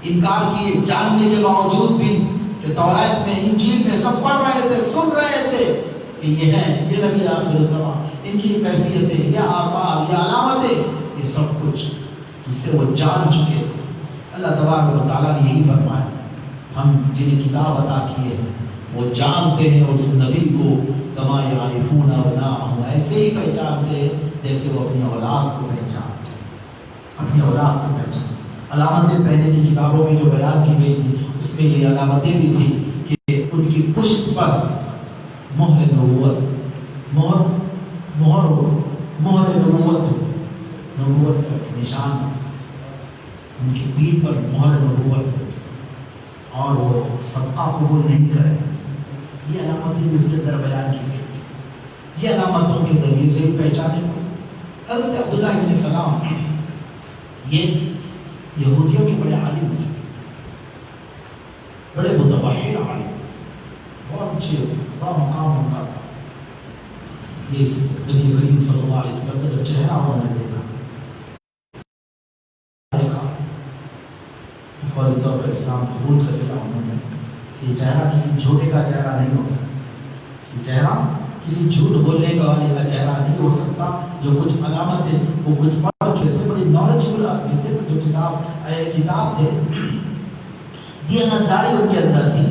انکار کیے جاننے کے باوجود بھی کہ تورات میں، انجیل میں سب پڑھ رہے تھے، سن رہے تھے کہ یہ ہے، یہ نبی آخر الزمان، ان کی کیفیتیں، یہ آثار، یہ علامتیں، یہ سب کچھ جس سے وہ جان چکے تھے. اللہ تبارک و تعالیٰ نے یہی فرمایا، ہم جنہیں کتاب عطا کیے ہیں وہ جانتے ہیں اس نبی کو کما یعرفون ابناءہم، ایسے ہی پہچانتے ہیں جیسے وہ اپنی اولاد کو پہچانتے ہیں، اپنی اولاد کو پہچانتے. علامتیں پہلے کی کتابوں میں جو بیان کی گئی تھی اس میں یہ علامتیں بھی تھی کہ ان کی پشت پر مہر نبوت، مہر نبوت کا نشان، ان کی پیٹھ پر مہر نبوت اور وہ صدقہ قبول نہیں کرے. یہ علامتیں بھی اس کے اندر بیان کی گئی تھی. یہ علامتوں کے ذریعے سے ہی پہچانے کو. حضرت عبداللہ ابن سلام یہ یہودیوں کے بڑے عالم تھے، بڑے متبحر عالم، بہت اچھے، بڑا مقام ان کا تھا. یہ نبی کریم صلی اللہ علیہ وسلم کا جب چہرہ انہوں نے دیکھا تو فوری طور پر اسلام قبول کر لیا انہوں نے کہ یہ چہرہ کسی جھوٹے کا چہرہ نہیں ہو سکتا، یہ چہرہ کسی جھوٹ بولنے والے کا چہرہ نہیں ہو سکتا. جو کچھ علامتیں وہ کچھ پڑھ چکے تھے، بڑی نالجبل آدمی تھے، جو کتاب تھے. دیانتداری ان کے اندر تھی،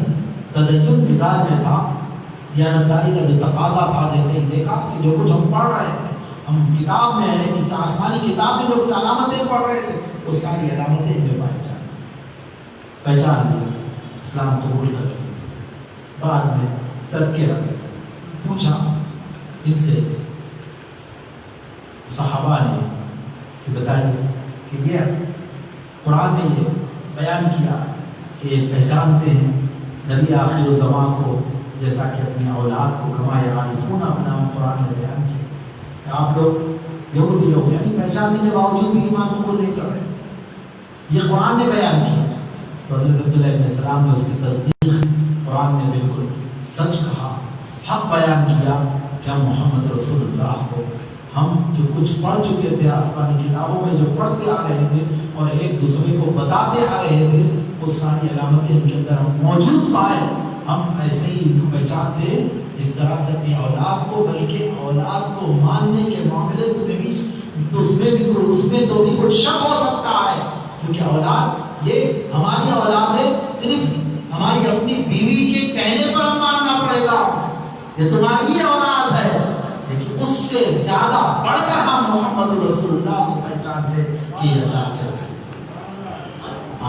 تدین مزاج میں تھا. دیانتداری کا جو تقاضا تھا، جیسے ہی دیکھا کہ جو کچھ ہم پڑھ رہے تھے، ہم کتاب میں یعنی کہ آسمانی کتاب میں جو کچھ علامتیں پڑھ رہے تھے وہ ساری علامتیں ان میں پہچان لیا، اسلام قبول کر لیا. بعد میں تذکرہ پوچھا ان سے صحابہ نے کہ بتائیے کہ یہ قرآن نے یہ بیان کیا کہ یہ پہچانتے ہیں نبی آخر الزمان کو جیسا کہ اپنی اولاد کو کما یعرفون ابناءہم. قرآن نے بیان کیا کہ آپ لوگ یہودی لوگ یعنی پہچاننے کے باوجود بھی ایمان قبول نہیں کر رہے تھے، یہ قرآن نے بیان کیا. تو حضرت عبداللہ ابن سلام نے اس کی تصدیق، قرآن نے بالکل سچ کہا، حق بیان کیا کہ ہم محمد رسول اللہ کو، ہم جو کچھ پڑھ چکے تھے آسمانی کتابوں میں، جو پڑھتے آ رہے تھے اور ایک دوسرے کو بتاتے آ رہے تھے، وہ ساری علامتیں ان کے اندر ہم موجود پائے. ہم ایسے ہی ان کو پہچانتے جس طرح سے اپنی اولاد کو، بلکہ اولاد کو ماننے کے معاملے میں بھی اس میں تو بھی کچھ شک ہو سکتا ہے، کیونکہ اولاد یہ ہماری اولاد ہے، صرف ہماری اپنی بیوی کے کہنے پر ماننا پڑے گا، یہ تمہاری ہی اولاد ہے. لیکن اس سے زیادہ بڑھ کر ہم محمد رسول اللہ کو پہچانتے کہ یہ اللہ کے رسول.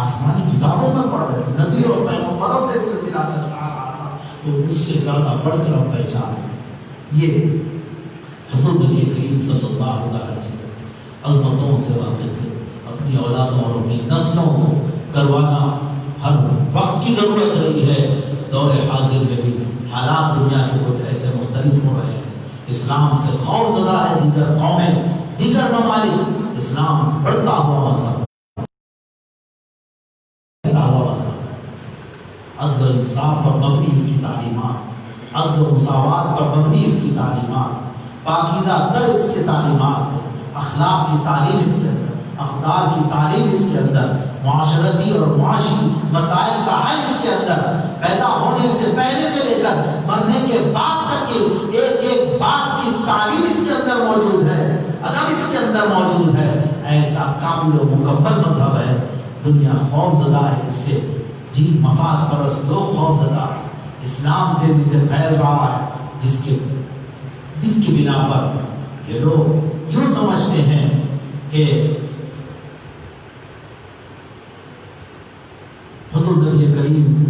آسمانی کتابوں میں پڑھ رہے تھے، نبی اور پیغمبروں سے سلسلہ چل رہا تھا، تو اس سے زیادہ بڑھ کر ہم پہچانتے. یہ حضور نبی کریم صلی اللہ علیہ وسلم عظمتوں سے واقف ہے. اپنی اولادوں اور اپنی نسلوں کو کروانا ہر وقت کی ضرورت رہی ہے. دور حاضر میں بھی حالات دنیا کے کچھ ایسے مختلف ہو رہے ہیں. اسلام سے خوف زدہ ہے دیگر قومیں، دیگر ممالک. اسلام بڑھتا ہوا مذہب، عدل و انصاف پر مبنی اس کی تعلیمات، عدل و مساوات پر مبنی اس کی تعلیمات، پاکیزہ تر اس کی تعلیمات ہے، اخلاق کی تعلیم اس کے اندر، اقدار کی تعلیم اس کے اندر، معاشرتی اور معاشی مسائل کا حل اس کے اندر، پیدا ہونے سے پہلے سے لے کر مرنے کے بعد تک کی ایک ایک بات کی تعلیم اس کے اندر موجود ہے، ادب اس کے اندر موجود ہے. ایسا کامل و مکمل مذہب ہے. دنیا خوف زدہ ہے اس سے، جی مفاد پرست لوگ خوف زدہ ہے. اسلام تیزی سے پھیل رہا ہے، جس کی بنا پر یہ لوگ یوں سمجھتے ہیں کہ حضور نبی کریم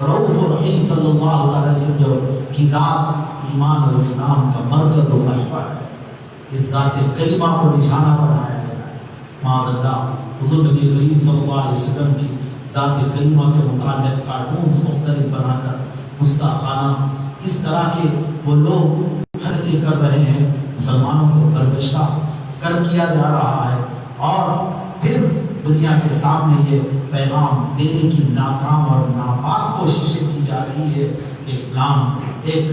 رؤوف و رحیم صلی اللہ علیہ وسلم جو کی ذات ایمان اور اسلام کا مرکز و محور ہے، اس ذات کریمہ کو نشانہ بنایا گیا ہے۔ معاذ اللہ، حضور نبی کریم صلی اللہ علیہ وسلم کی ذات کریمہ کے متعلق کارٹونز مختلف بنا کر گستاخانہ اس طرح کے وہ لوگ حرکتیں کر رہے ہیں، مسلمانوں کو برگشتہ کیا جا رہا ہے، اور پھر دنیا کے سامنے یہ پیغام دینے کی ناکام اور ناپاک کوششیں کی جا رہی ہے کہ اسلام ایک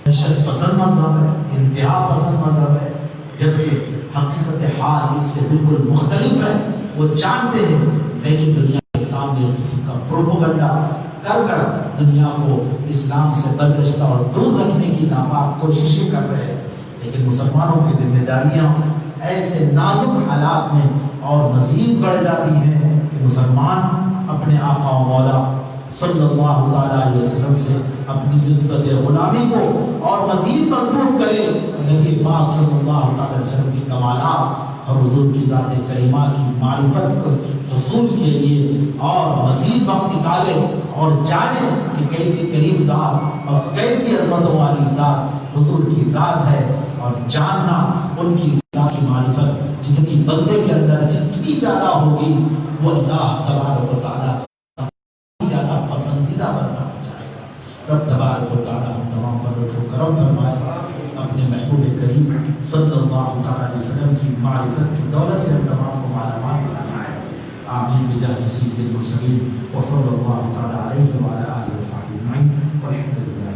دہشت پسند مذہب ہے، انتہا پسند مذہب ہے، جبکہ حقیقت حال اس سے بالکل مختلف ہے۔ وہ جانتے ہیں، لیکن دنیا کے سامنے اس قسم کا پروپیگنڈا کر کر دنیا کو اسلام سے برگشتہ اور دور رکھنے کی ناپاک کوششیں کر رہے ہیں۔ لیکن مسلمانوں کی ذمہ داریاں ایسے نازک حالات میں اور مزید بڑھ جاتی ہیں کہ مسلمان اپنے آقا و مولا صلی اللہ تعالیٰ علیہ وسلم سے اپنی نسبت غلامی کو اور مزید مضبوط کرے، نبی پاک صلی اللہ علیہ وسلم کی کمالات اور حضور کی ذات کریمہ کی معرفت کو حصول کے لیے اور مزید وقت نکالے اور جانے کہ کیسی کریم ذات اور کیسی عظمتوں والی ذات حضور کی ذات ہے، اور جاننا ان کی ذات کی معرفت جتنی بندے کے اندر جتنی زیادہ ہوگی وہ اللہ تبارک و تعالیٰ زیادہ پسندیدہ بندہ ہو جائے گا۔ رب تبارک و تعالیٰ ہم تمام پر لطف و کرم فرمائے، اپنے محبوب کریم صلی اللہ علیہ وسلم کی معرفت کی دولت سے ہم تمام کو مالا مال فرمائے۔ آمین بجاہ سید المرسلین وصلی اللہ تعالیٰ علیہ وعلیہ آلہ وصحبہ اجمعین والحمد للہ۔